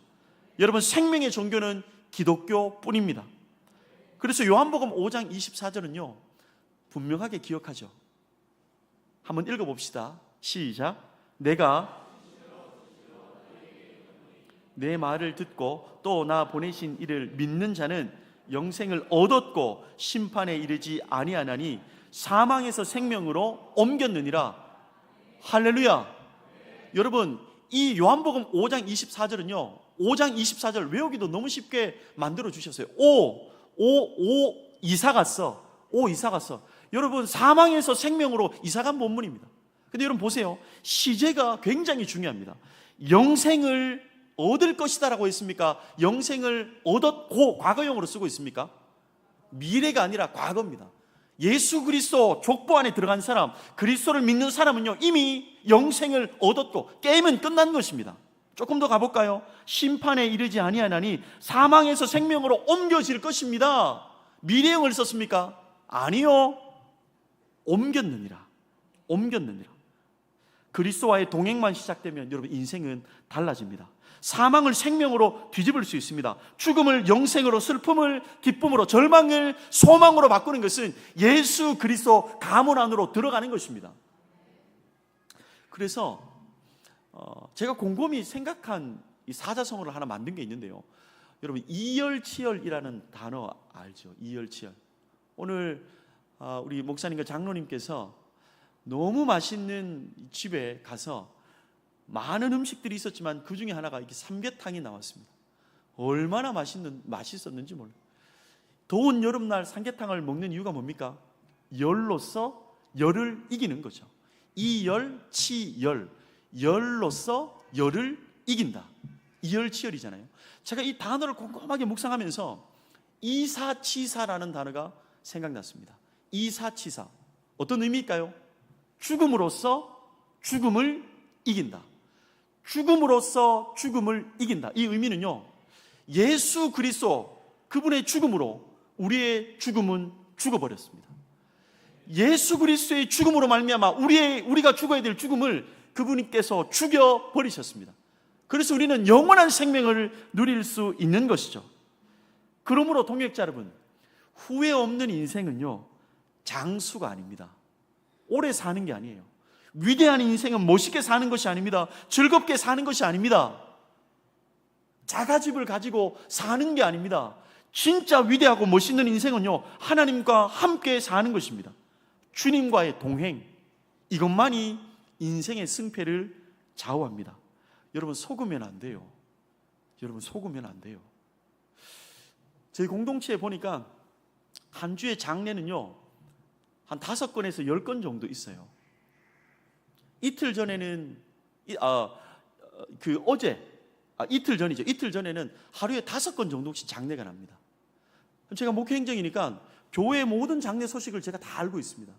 여러분, 생명의 종교는 기독교뿐입니다. 그래서 요한복음 5장 24절은요 분명하게 기억하죠. 한번 읽어봅시다. 시작. 내가 내 말을 듣고 또 나 보내신 이를 믿는 자는 영생을 얻었고 심판에 이르지 아니하나니 사망에서 생명으로 옮겼느니라. 할렐루야. 여러분, 이 요한복음 5장 24절은요 5장 24절 외우기도 너무 쉽게 만들어 주셨어요. 이사 갔어. 여러분, 사망에서 생명으로 이사간 본문입니다. 근데 여러분 보세요. 시제가 굉장히 중요합니다. 영생을 얻을 것이다라고 했습니까? 영생을 얻었고 과거형으로 쓰고 있습니까? 미래가 아니라 과거입니다. 예수 그리스도 족보 안에 들어간 사람, 그리스도를 믿는 사람은요 이미 영생을 얻었고 게임은 끝난 것입니다. 조금 더 가볼까요? 심판에 이르지 아니하나니 사망에서 생명으로 옮겨질 것입니다. 미래형을 썼습니까? 아니요. 옮겼느니라. 그리스도와의 동행만 시작되면 여러분 인생은 달라집니다. 사망을 생명으로 뒤집을 수 있습니다. 죽음을 영생으로, 슬픔을 기쁨으로, 절망을 소망으로 바꾸는 것은 예수 그리스도 가문 안으로 들어가는 것입니다. 그래서 제가 곰곰이 생각한 이 사자성어를 하나 만든 게 있는데요, 여러분 이열치열이라는 단어 알죠? 이열치열. 오늘 우리 목사님과 장로님께서 너무 맛있는 집에 가서 많은 음식들이 있었지만 그 중에 하나가 이렇게 삼계탕이 나왔습니다. 얼마나 맛있었는지 몰라요. 더운 여름날 삼계탕을 먹는 이유가 뭡니까? 열로서 열을 이기는 거죠. 이열치열, 열로서 열을 이긴다. 이열치열이잖아요. 제가 이 단어를 꼼꼼하게 묵상하면서 이사치사라는 단어가 생각났습니다. 이사치사, 어떤 의미일까요? 죽음으로써 죽음을 이긴다. 죽음으로써 죽음을 이긴다. 이 의미는요, 예수 그리스도 그분의 죽음으로 우리의 죽음은 죽어버렸습니다. 예수 그리스도의 죽음으로 말미암아 우리가 죽어야 될 죽음을 그분께서 죽여버리셨습니다. 그래서 우리는 영원한 생명을 누릴 수 있는 것이죠. 그러므로 동역자 여러분, 후회 없는 인생은요, 장수가 아닙니다. 오래 사는 게 아니에요. 위대한 인생은 멋있게 사는 것이 아닙니다. 즐겁게 사는 것이 아닙니다. 자가집을 가지고 사는 게 아닙니다. 진짜 위대하고 멋있는 인생은요, 하나님과 함께 사는 것입니다. 주님과의 동행, 이것만이 인생의 승패를 좌우합니다. 여러분, 속으면 안 돼요. 여러분, 속으면 안 돼요. 저희 공동체에 보니까 한 주에 장례는요, 한 5건에서 10건 정도 있어요. 이틀 전에는 이틀 전이죠. 이틀 전에는 하루에 5건 정도씩 장례가 납니다. 제가 목회 행정이니까 교회의 모든 장례 소식을 제가 다 알고 있습니다.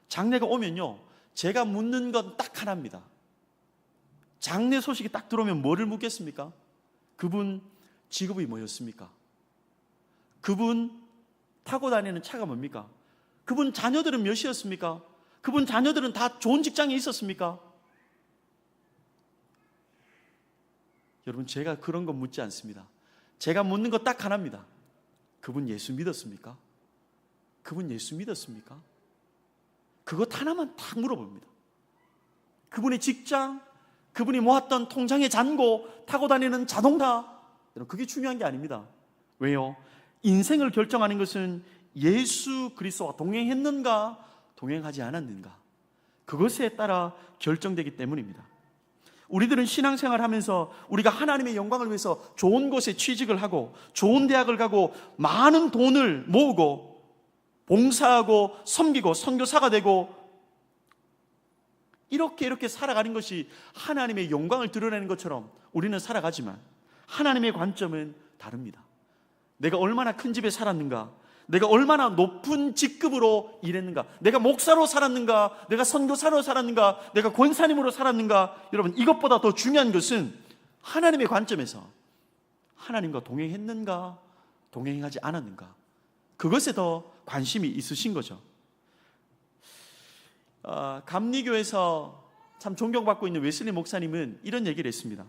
장례가 오면요, 제가 묻는 건 딱 하나입니다. 장례 소식이 딱 들어오면 뭐를 묻겠습니까? 그분 직업이 뭐였습니까? 그분 타고 다니는 차가 뭡니까? 그분 자녀들은 몇이었습니까? 그분 자녀들은 다 좋은 직장에 있었습니까? 여러분, 제가 그런 거 묻지 않습니다. 제가 묻는 거 딱 하나입니다. 그분 예수 믿었습니까? 그분 예수 믿었습니까? 그것 하나만 딱 물어봅니다. 그분의 직장, 그분이 모았던 통장의 잔고, 타고 다니는 자동차, 여러분, 그게 중요한 게 아닙니다. 왜요? 인생을 결정하는 것은 예수 그리스도와 동행했는가, 동행하지 않았는가, 그것에 따라 결정되기 때문입니다. 우리들은 신앙생활을 하면서 우리가 하나님의 영광을 위해서 좋은 곳에 취직을 하고 좋은 대학을 가고 많은 돈을 모으고 봉사하고 섬기고 선교사가 되고 이렇게 살아가는 것이 하나님의 영광을 드러내는 것처럼 우리는 살아가지만 하나님의 관점은 다릅니다. 내가 얼마나 큰 집에 살았는가, 내가 얼마나 높은 직급으로 일했는가, 내가 목사로 살았는가, 내가 선교사로 살았는가, 내가 권사님으로 살았는가, 여러분, 이것보다 더 중요한 것은 하나님의 관점에서 하나님과 동행했는가, 동행하지 않았는가, 그것에 더 관심이 있으신 거죠. 감리교에서 참 존경받고 있는 웨슬리 목사님은 이런 얘기를 했습니다.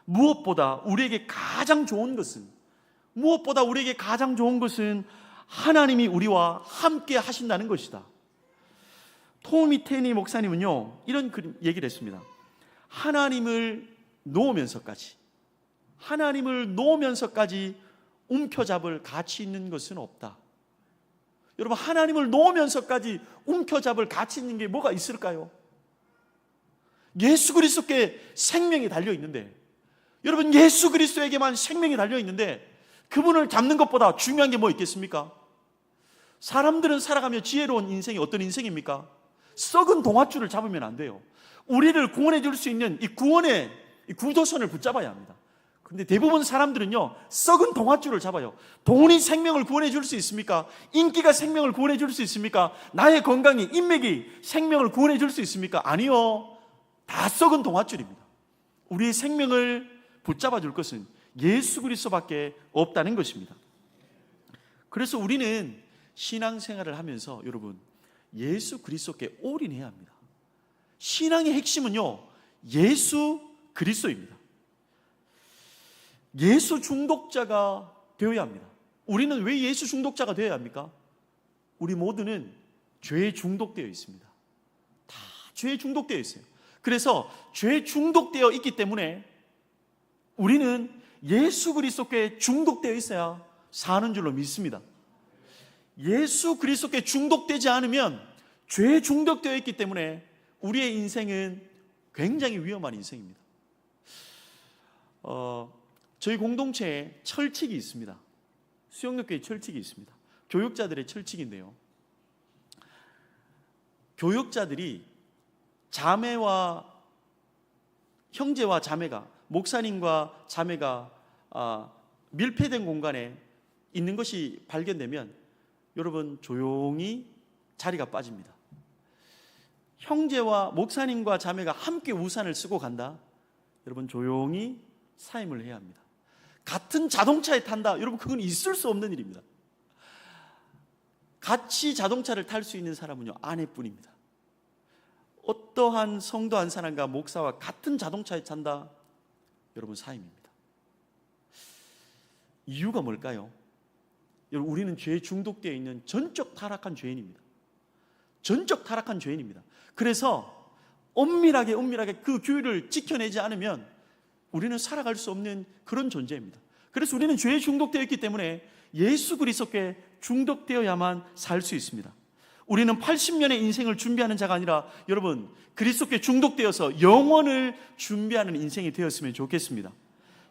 무엇보다 우리에게 가장 좋은 것은 하나님이 우리와 함께 하신다는 것이다. 토미 테니 목사님은요, 이런 얘기를 했습니다. 하나님을 놓으면서까지 움켜잡을 가치 있는 것은 없다. 여러분, 하나님을 놓으면서까지 움켜잡을 가치 있는 게 뭐가 있을까요? 예수 그리스도께 생명이 달려있는데, 여러분, 예수 그리스도에게만 생명이 달려있는데 그분을 잡는 것보다 중요한 게 뭐 있겠습니까? 사람들은 살아가며 지혜로운 인생이 어떤 인생입니까? 썩은 동아줄을 잡으면 안 돼요. 우리를 구원해 줄 수 있는 이 구원의 구조선을 붙잡아야 합니다. 그런데 대부분 사람들은요, 썩은 동아줄을 잡아요. 돈이 생명을 구원해 줄 수 있습니까? 인기가 생명을 구원해 줄 수 있습니까? 나의 건강이, 인맥이 생명을 구원해 줄 수 있습니까? 아니요. 다 썩은 동아줄입니다. 우리의 생명을 붙잡아 줄 것은 예수 그리스도밖에 없다는 것입니다. 그래서 우리는 신앙생활을 하면서 여러분, 예수 그리스도께 올인해야 합니다. 신앙의 핵심은요, 예수 그리스도입니다. 예수 중독자가 되어야 합니다. 우리는 왜 예수 중독자가 되어야 합니까? 우리 모두는 죄에 중독되어 있습니다. 다 죄에 중독되어 있어요. 그래서 죄에 중독되어 있기 때문에 우리는 예수 그리스도께 중독되어 있어야 사는 줄로 믿습니다. 예수 그리스도께 중독되지 않으면 죄에 중독되어 있기 때문에 우리의 인생은 굉장히 위험한 인생입니다. 저희 공동체에 철칙이 있습니다. 수영역교회 철칙이 있습니다. 교육자들의 철칙인데요, 교육자들이 형제와 자매가, 목사님과 자매가 밀폐된 공간에 있는 것이 발견되면 여러분 조용히 자리가 빠집니다. 형제와 목사님과 자매가 함께 우산을 쓰고 간다, 여러분 조용히 사임을 해야 합니다. 같은 자동차에 탄다, 여러분 그건 있을 수 없는 일입니다. 같이 자동차를 탈 수 있는 사람은요, 아내뿐입니다. 어떠한 성도 한 사람과 목사와 같은 자동차에 탄다, 여러분 사임입니다. 이유가 뭘까요? 여러분, 우리는 죄에 중독되어 있는 전적 타락한 죄인입니다. 전적 타락한 죄인입니다. 그래서 엄밀하게 그 규율을 지켜내지 않으면 우리는 살아갈 수 없는 그런 존재입니다. 그래서 우리는 죄에 중독되어 있기 때문에 예수 그리스도께 중독되어야만 살 수 있습니다. 우리는 80년의 인생을 준비하는 자가 아니라 여러분 그리스도께 중독되어서 영원을 준비하는 인생이 되었으면 좋겠습니다.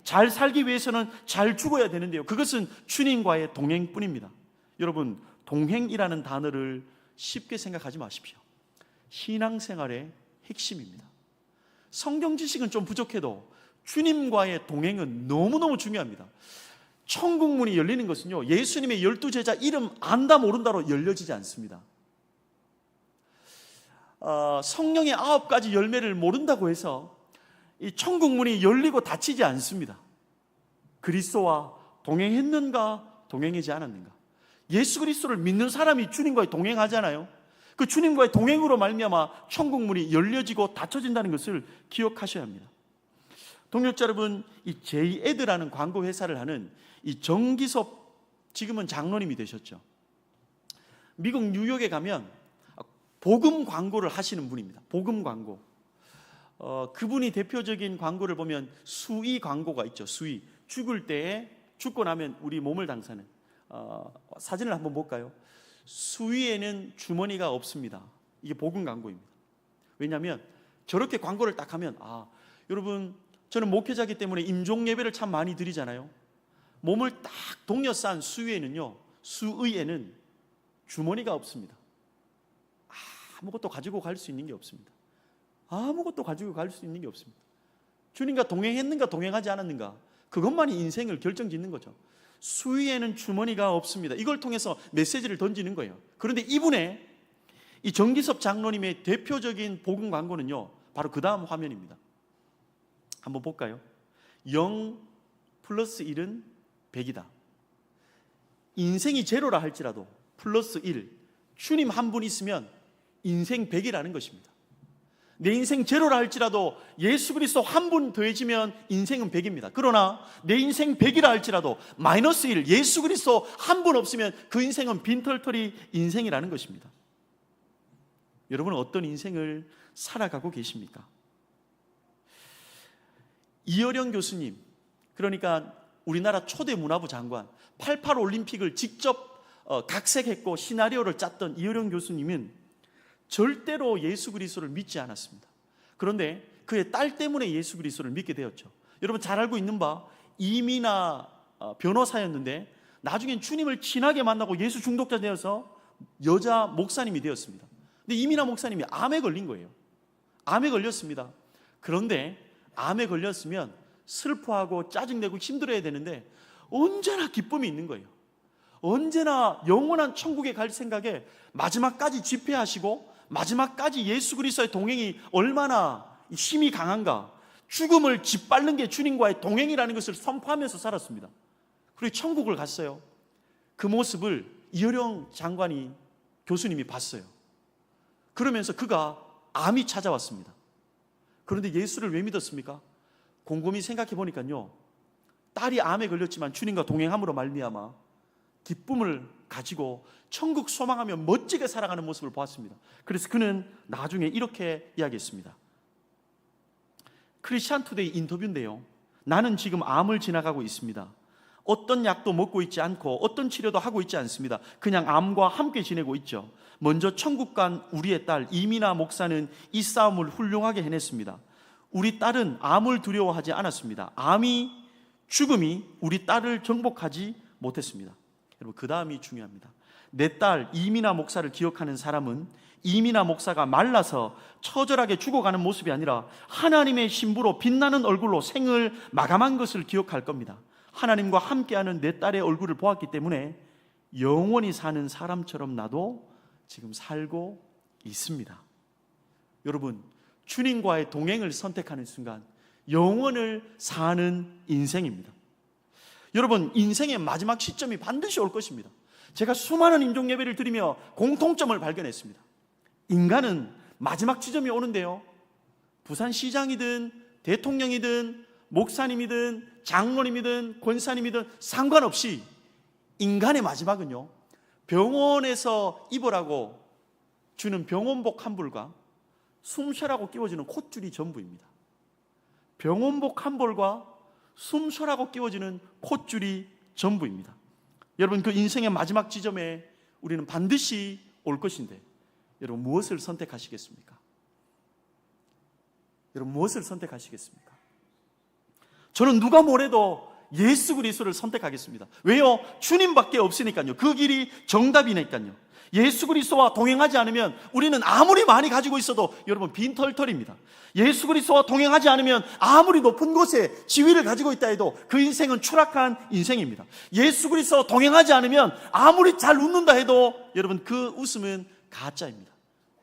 잘 살기 위해서는 잘 죽어야 되는데요, 그것은 주님과의 동행뿐입니다. 여러분, 동행이라는 단어를 쉽게 생각하지 마십시오. 신앙생활의 핵심입니다. 성경 지식은 좀 부족해도 주님과의 동행은 너무너무 중요합니다. 천국 문이 열리는 것은요, 예수님의 12제자 이름 안다 모른다로 열려지지 않습니다. 성령의 9가지 열매를 모른다고 해서 이 천국 문이 열리고 닫히지 않습니다. 그리스도와 동행했는가, 동행하지 않았는가. 예수 그리스도를 믿는 사람이 주님과의 동행하잖아요. 그 주님과의 동행으로 말미암아 천국 문이 열려지고 닫혀진다는 것을 기억하셔야 합니다. 동역자 여러분, 이 제이에드라는 광고 회사를 하는 이 정기섭, 지금은 장로님이 되셨죠. 미국 뉴욕에 가면 복음 광고를 하시는 분입니다. 복음 광고. 그분이 대표적인 광고를 보면 수의 광고가 있죠. 수의. 죽을 때에, 죽고 나면 우리 몸을 당사는, 사진을 한번 볼까요? 수의에는 주머니가 없습니다. 이게 복음 광고입니다. 왜냐하면 저렇게 광고를 딱 하면, 여러분, 저는 목회자이기 때문에 임종 예배를 참 많이 드리잖아요. 몸을 딱 동여싼 수의에는요, 수의에는 주머니가 없습니다. 아무것도 가지고 갈 수 있는 게 없습니다. 아무것도 가지고 갈 수 있는 게 없습니다. 주님과 동행했는가 동행하지 않았는가, 그것만이 인생을 결정짓는 거죠. 수위에는 주머니가 없습니다. 이걸 통해서 메시지를 던지는 거예요. 그런데 이분의 이 정기섭 장로님의 대표적인 복음 광고는요, 바로 그 다음 화면입니다. 한번 볼까요? 0 플러스 1은 100이다. 인생이 제로라 할지라도 플러스 1, 주님 한 분 있으면 인생 100이라는 것입니다. 내 인생 제로라 할지라도 예수 그리스도 한 분 더해지면 인생은 100입니다. 그러나 내 인생 100이라 할지라도 마이너스 1, 예수 그리스도 한 분 없으면 그 인생은 빈털터리 인생이라는 것입니다. 여러분은 어떤 인생을 살아가고 계십니까? 이어령 교수님, 그러니까 우리나라 초대 문화부 장관, 88 올림픽을 직접 각색했고 시나리오를 짰던 이어령 교수님은 절대로 예수 그리스도를 믿지 않았습니다. 그런데 그의 딸 때문에 예수 그리스도를 믿게 되었죠. 여러분 잘 알고 있는 바 이민아 변호사였는데 나중엔 주님을 친하게 만나고 예수 중독자 되어서 여자 목사님이 되었습니다. 근데 이민아 목사님이 암에 걸린 거예요. 암에 걸렸습니다. 그런데 암에 걸렸으면 슬퍼하고 짜증내고 힘들어야 되는데 언제나 기쁨이 있는 거예요. 언제나 영원한 천국에 갈 생각에 마지막까지 집회하시고 마지막까지 예수 그리스도의 동행이 얼마나 힘이 강한가, 죽음을 짓밟는 게 주님과의 동행이라는 것을 선포하면서 살았습니다. 그리고 천국을 갔어요. 그 모습을 이어령 장관이, 교수님이 봤어요. 그러면서 그가 암이 찾아왔습니다. 그런데 예수를 왜 믿었습니까? 곰곰이 생각해 보니까요, 딸이 암에 걸렸지만 주님과 동행함으로 말미암아 기쁨을 가지고 천국 소망하며 멋지게 살아가는 모습을 보았습니다. 그래서 그는 나중에 이렇게 이야기했습니다. 크리스찬 투데이 인터뷰인데요, 나는 지금 암을 지나가고 있습니다. 어떤 약도 먹고 있지 않고 어떤 치료도 하고 있지 않습니다. 그냥 암과 함께 지내고 있죠. 먼저 천국 간 우리의 딸 이미나 목사는 이 싸움을 훌륭하게 해냈습니다. 우리 딸은 암을 두려워하지 않았습니다. 죽음이 우리 딸을 정복하지 못했습니다. 여러분, 그 다음이 중요합니다. 내 딸 이미나 목사를 기억하는 사람은 이미나 목사가 말라서 처절하게 죽어가는 모습이 아니라 하나님의 신부로 빛나는 얼굴로 생을 마감한 것을 기억할 겁니다. 하나님과 함께하는 내 딸의 얼굴을 보았기 때문에 영원히 사는 사람처럼 나도 지금 살고 있습니다. 여러분, 주님과의 동행을 선택하는 순간 영원을 사는 인생입니다. 여러분, 인생의 마지막 시점이 반드시 올 것입니다. 제가 수많은 임종 예배를 드리며 공통점을 발견했습니다. 인간은 마지막 지점이 오는데요, 부산시장이든 대통령이든 목사님이든 장로님이든 권사님이든 상관없이 인간의 마지막은요, 병원에서 입으라고 주는 병원복 한 벌과 숨쉬라고 끼워주는 콧줄이 전부입니다. 병원복 한 벌과 숨쉬라고 끼워주는 콧줄이 전부입니다. 여러분, 그 인생의 마지막 지점에 우리는 반드시 올 것인데, 여러분 무엇을 선택하시겠습니까? 여러분 무엇을 선택하시겠습니까? 저는 누가 뭐래도 예수 그리스도를 선택하겠습니다. 왜요? 주님밖에 없으니까요. 그 길이 정답이니까요. 예수 그리스도와 동행하지 않으면 우리는 아무리 많이 가지고 있어도 여러분 빈털털입니다. 예수 그리스도와 동행하지 않으면 아무리 높은 곳에 지위를 가지고 있다 해도 그 인생은 추락한 인생입니다. 예수 그리스도와 동행하지 않으면 아무리 잘 웃는다 해도 여러분 그 웃음은 가짜입니다.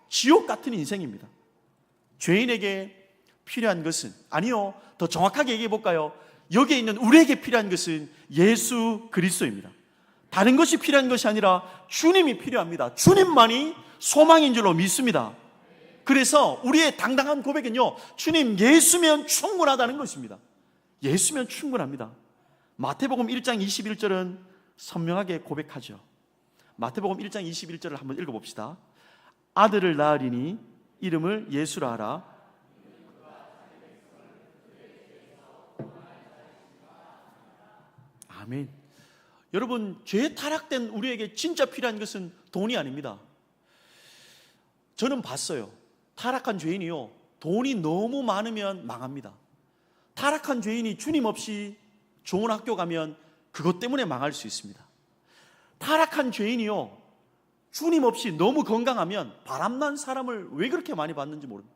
지옥 같은 인생입니다. 죄인에게 필요한 것은, 아니요, 더 정확하게 얘기해 볼까요? 여기에 있는 우리에게 필요한 것은 예수 그리스도입니다. 다른 것이 필요한 것이 아니라 주님이 필요합니다. 주님만이 소망인 줄로 믿습니다. 그래서 우리의 당당한 고백은요, 주님 예수면 충분하다는 것입니다. 예수면 충분합니다. 마태복음 1장 21절은 선명하게 고백하죠. 마태복음 1장 21절을 한번 읽어봅시다. 아들을 낳으리니 이름을 예수라 하라. 아멘. 여러분, 죄에 타락된 우리에게 진짜 필요한 것은 돈이 아닙니다. 저는 봤어요. 타락한 죄인이요, 돈이 너무 많으면 망합니다. 타락한 죄인이 주님 없이 좋은 학교 가면 그것 때문에 망할 수 있습니다. 타락한 죄인이요, 주님 없이 너무 건강하면 바람난 사람을 왜 그렇게 많이 봤는지 모릅니다.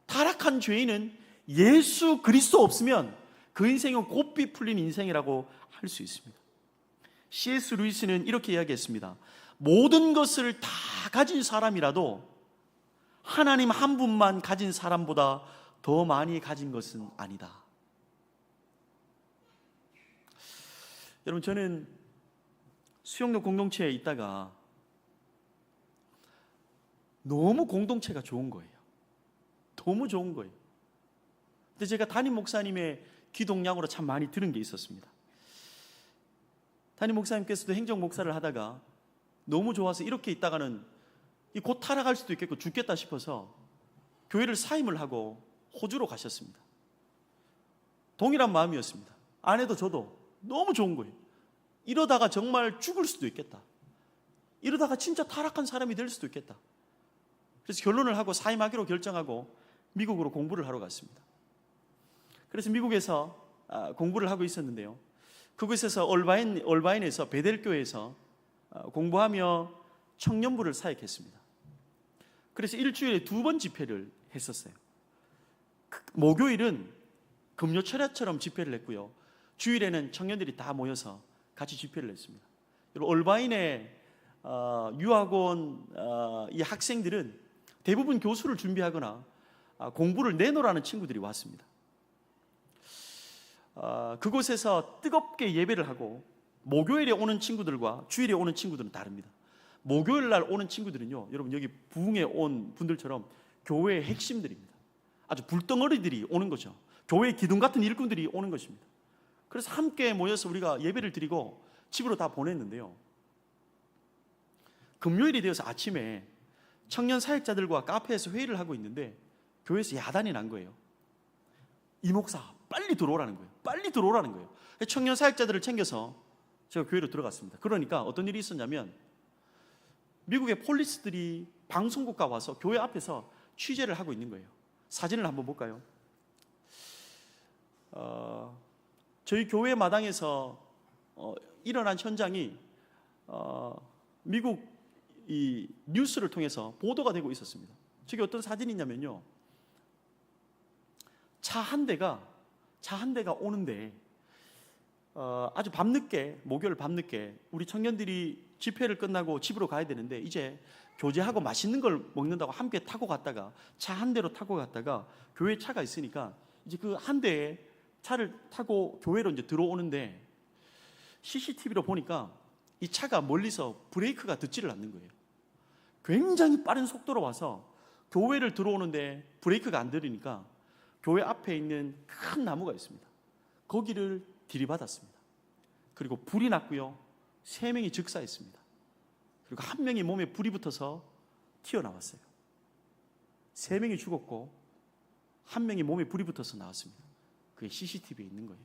타락한 죄인은 예수 그리스도 없으면 그 인생은 고삐 풀린 인생이라고 할 수 있습니다. C.S. 루이스는 이렇게 이야기했습니다. 모든 것을 다 가진 사람이라도 하나님 한 분만 가진 사람보다 더 많이 가진 것은 아니다. 여러분, 저는 수영로 공동체에 있다가 너무 공동체가 좋은 거예요. 너무 좋은 거예요. 근데 제가 담임 목사님의 기독량으로 참 많이 들은 게 있었습니다. 담임 목사님께서도 행정 목사를 하다가 너무 좋아서 이렇게 있다가는 곧 타락할 수도 있겠고 죽겠다 싶어서 교회를 사임을 하고 호주로 가셨습니다. 동일한 마음이었습니다. 아내도 저도 너무 좋은 거예요. 이러다가 정말 죽을 수도 있겠다. 이러다가 진짜 타락한 사람이 될 수도 있겠다. 그래서 결론을 하고 사임하기로 결정하고 미국으로 공부를 하러 갔습니다. 그래서 미국에서 공부를 하고 있었는데요, 그곳에서 얼바인에서 베델교회에서 공부하며 청년부를 사역했습니다. 그래서 일주일에 2번 집회를 했었어요. 목요일은 금요철야처럼 집회를 했고요, 주일에는 청년들이 다 모여서 같이 집회를 했습니다. 얼바인의 유학원 이 학생들은 대부분 교수를 준비하거나 공부를 내놓으라는 친구들이 왔습니다. 그곳에서 뜨겁게 예배를 하고 목요일에 오는 친구들과 주일에 오는 친구들은 다릅니다. 목요일 날 오는 친구들은요, 여러분 여기 부흥에 온 분들처럼 교회의 핵심들입니다. 아주 불덩어리들이 오는 거죠. 교회의 기둥 같은 일꾼들이 오는 것입니다. 그래서 함께 모여서 우리가 예배를 드리고 집으로 다 보냈는데요, 금요일이 되어서 아침에 청년 사역자들과 카페에서 회의를 하고 있는데 교회에서 야단이 난 거예요. 이 목사 빨리 들어오라는 거예요. 빨리 들어오라는 거예요. 청년 사역자들을 챙겨서 제가 교회로 들어갔습니다. 그러니까 어떤 일이 있었냐면 미국의 폴리스들이 방송국과 와서 교회 앞에서 취재를 하고 있는 거예요. 사진을 한번 볼까요? 저희 교회 마당에서 일어난 현장이 미국 이 뉴스를 통해서 보도가 되고 있었습니다. 저게 어떤 사진이 있냐면요, 차 한 대가 오는데 아주 밤늦게, 목요일 밤늦게 우리 청년들이 집회를 끝나고 집으로 가야 되는데 이제 교제하고 맛있는 걸 먹는다고 함께 타고 갔다가 차 한 대로 타고 갔다가 교회 차가 있으니까 이제 그 한 대의 차를 타고 교회로 이제 들어오는데 CCTV로 보니까 이 차가 멀리서 브레이크가 듣지를 않는 거예요. 굉장히 빠른 속도로 와서 교회를 들어오는데 브레이크가 안 들으니까 교회 앞에 있는 큰 나무가 있습니다. 거기를 들이받았습니다. 그리고 불이 났고요, 3명이 즉사했습니다. 그리고 1명이 몸에 불이 붙어서 튀어나왔어요. 3명이 죽었고 1명이 몸에 불이 붙어서 나왔습니다. 그게 CCTV에 있는 거예요.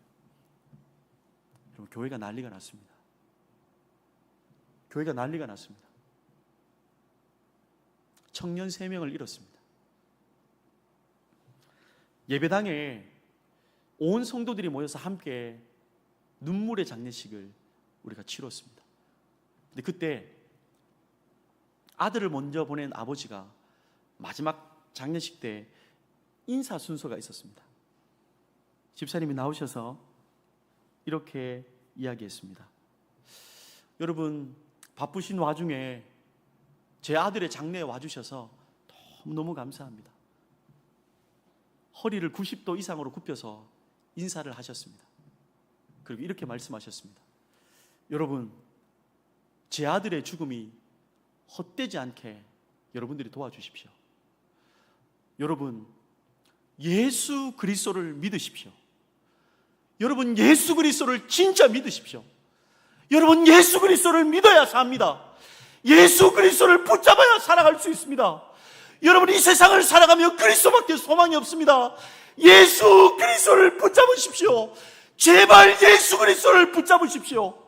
여러분, 교회가 난리가 났습니다. 교회가 난리가 났습니다. 청년 3명을 잃었습니다. 예배당에 온 성도들이 모여서 함께 눈물의 장례식을 우리가 치렀습니다. 근데 그때 아들을 먼저 보낸 아버지가 마지막 장례식 때 인사 순서가 있었습니다. 집사님이 나오셔서 이렇게 이야기했습니다. 여러분, 바쁘신 와중에 제 아들의 장례에 와주셔서 너무너무 감사합니다. 허리를 90도 이상으로 굽혀서 인사를 하셨습니다. 그리고 이렇게 말씀하셨습니다. 여러분, 제 아들의 죽음이 헛되지 않게 여러분들이 도와주십시오. 여러분, 예수 그리스도를 믿으십시오. 여러분, 예수 그리스도를 진짜 믿으십시오. 여러분, 예수 그리스도를 믿어야 삽니다. 예수 그리스도를 붙잡아야 살아갈 수 있습니다. 여러분, 이 세상을 살아가며 그리스도밖에 소망이 없습니다. 예수 그리스도를 붙잡으십시오. 제발 예수 그리스도를 붙잡으십시오.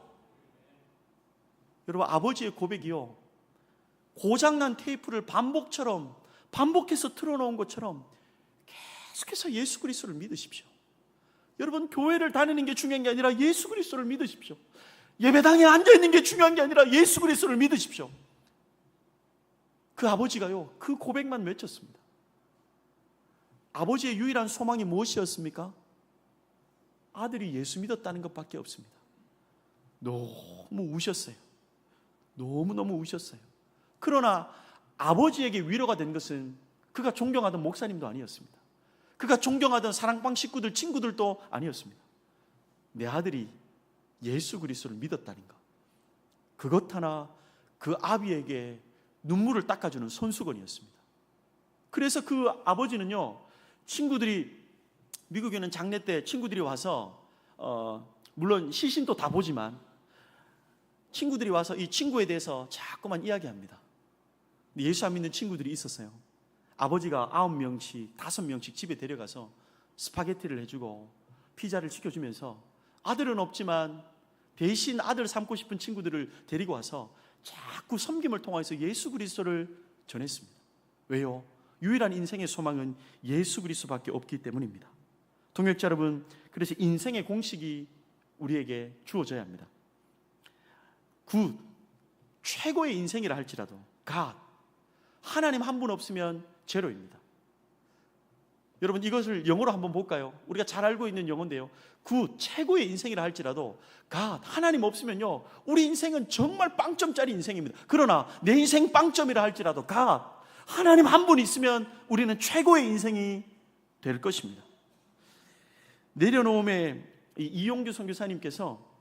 여러분, 아버지의 고백이요, 고장난 테이프를 반복해서 틀어놓은 것처럼 계속해서 예수 그리스도를 믿으십시오. 여러분, 교회를 다니는 게 중요한 게 아니라 예수 그리스도를 믿으십시오. 예배당에 앉아있는 게 중요한 게 아니라 예수 그리스도를 믿으십시오. 그 아버지가요, 그 고백만 외쳤습니다. 아버지의 유일한 소망이 무엇이었습니까? 아들이 예수 믿었다는 것밖에 없습니다. 너무 우셨어요. 너무너무 우셨어요. 그러나 아버지에게 위로가 된 것은 그가 존경하던 목사님도 아니었습니다. 그가 존경하던 사랑방 식구들, 친구들도 아니었습니다. 내 아들이 예수 그리스도를 믿었다는 것, 그것 하나 그 아비에게 눈물을 닦아주는 손수건이었습니다. 그래서 그 아버지는요, 친구들이, 미국에는 장례 때 친구들이 와서 물론 시신도 다 보지만 친구들이 와서 이 친구에 대해서 자꾸만 이야기합니다. 예수 안 믿는 친구들이 있었어요. 아버지가 9명씩 5명씩 집에 데려가서 스파게티를 해주고 피자를 시켜주면서 아들은 없지만 대신 아들 삼고 싶은 친구들을 데리고 와서 자꾸 섬김을 통해서 예수 그리스도를 전했습니다. 왜요? 유일한 인생의 소망은 예수 그리스도밖에 없기 때문입니다. 동역자 여러분, 그래서 인생의 공식이 우리에게 주어져야 합니다. 굿, 최고의 인생이라 할지라도 갓, 하나님 한 분 없으면 제로입니다. 여러분, 이것을 영어로 한번 볼까요? 우리가 잘 알고 있는 영어인데요, 굿, 최고의 인생이라 할지라도 갓, 하나님 없으면요, 우리 인생은 정말 빵점짜리 인생입니다. 그러나 내 인생 빵점이라 할지라도 갓, 하나님 한 분 있으면 우리는 최고의 인생이 될 것입니다. 내려놓음의 이용규 선교사님께서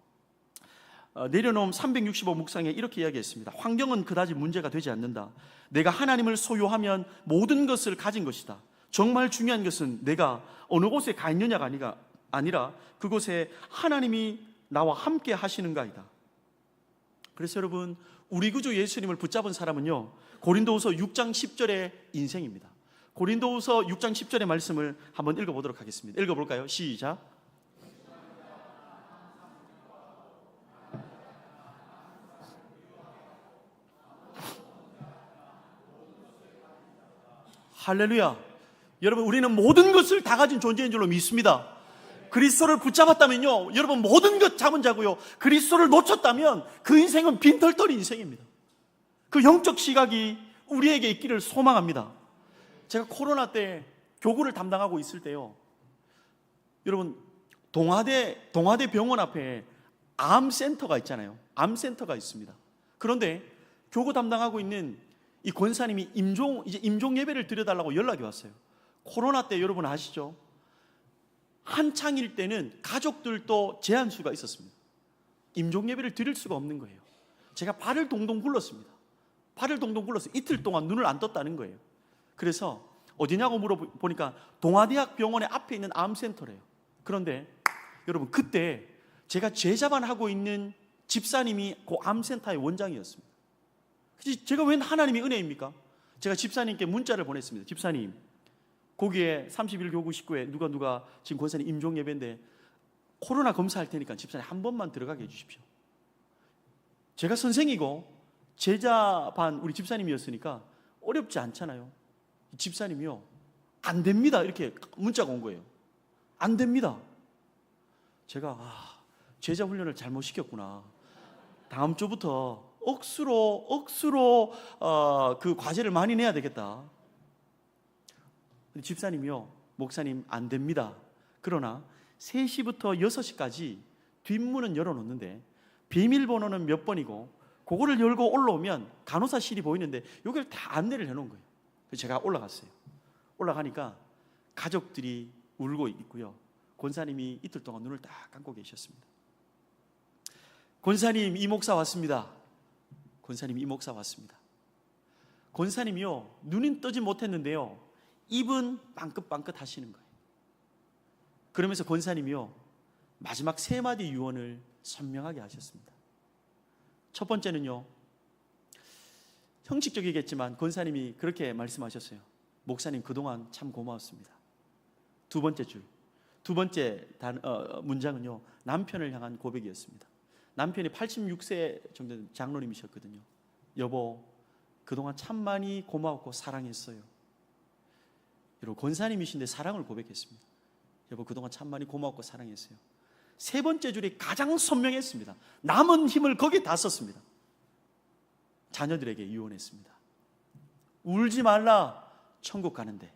내려놓음 365 묵상에 이렇게 이야기했습니다. 환경은 그다지 문제가 되지 않는다. 내가 하나님을 소유하면 모든 것을 가진 것이다. 정말 중요한 것은 내가 어느 곳에 가 있느냐가 아니라 그곳에 하나님이 나와 함께 하시는가이다. 그래서 여러분, 우리 구주 예수님을 붙잡은 사람은요, 고린도후서 6장 10절의 인생입니다. 고린도후서 6장 10절의 말씀을 한번 읽어보도록 하겠습니다. 읽어볼까요? 시작. 할렐루야. 여러분, 우리는 모든 것을 다 가진 존재인 줄로 믿습니다. 그리스도를 붙잡았다면요, 여러분 모든 것 잡은 자고요. 그리스도를 놓쳤다면 그 인생은 빈털터리 인생입니다. 그 영적 시각이 우리에게 있기를 소망합니다. 제가 코로나 때 교구를 담당하고 있을 때요, 여러분 동아대 병원 앞에 암센터가 있잖아요. 암센터가 있습니다. 그런데 교구 담당하고 있는 이 권사님이 임종 예배를 드려달라고 연락이 왔어요. 코로나 때 여러분 아시죠? 한창일 때는 가족들도 제한수가 있었습니다. 임종 예배를 드릴 수가 없는 거예요. 제가 발을 동동 굴렀습니다. 발을 동동 굴러서 이틀 동안 눈을 안 떴다는 거예요. 그래서 어디냐고 물어보니까 동아대학 병원의 앞에 있는 암센터래요. 그런데 여러분, 그때 제가 제자반 하고 있는 집사님이 그 암센터의 원장이었습니다. 제가 웬 하나님의 은혜입니까? 제가 집사님께 문자를 보냈습니다. 집사님, 거기에 31교구 식구에 누가 지금 권사님 임종 예배인데 코로나 검사할 테니까 집사님 한 번만 들어가게 해주십시오. 제가 선생이고 제자반 우리 집사님이었으니까 어렵지 않잖아요. 집사님이요, 안 됩니다, 이렇게 문자가 온 거예요. 안 됩니다. 제가 제자 훈련을 잘못 시켰구나. 다음 주부터 억수로 그 과제를 많이 내야 되겠다. 집사님이요, 목사님 안 됩니다. 그러나 3시부터 6시까지 뒷문은 열어놓는데 비밀번호는 몇 번이고 그거를 열고 올라오면 간호사실이 보이는데 여기를 다 안내를 해놓은 거예요. 그래서 제가 올라갔어요. 올라가니까 가족들이 울고 있고요, 권사님이 이틀 동안 눈을 딱 감고 계셨습니다. 권사님, 이 목사 왔습니다. 권사님, 이 목사 왔습니다. 권사님이요, 눈은 뜨지 못했는데요, 입은 빵긋빵긋 하시는 거예요. 그러면서 권사님이요, 마지막 3마디 유언을 선명하게 하셨습니다. 첫 번째는요, 형식적이겠지만 권사님이 그렇게 말씀하셨어요. 목사님, 그동안 참 고마웠습니다. 두 번째 문장은요, 남편을 향한 고백이었습니다. 남편이 86세 정도 장로님이셨거든요. 여보, 그동안 참 많이 고마웠고 사랑했어요. 여러분, 권사님이신데 사랑을 고백했습니다. 여보, 그동안 참 많이 고마웠고 사랑했어요. 세 번째 줄이 가장 선명했습니다. 남은 힘을 거기에 다 썼습니다. 자녀들에게 유언했습니다. 울지 말라, 천국 가는데.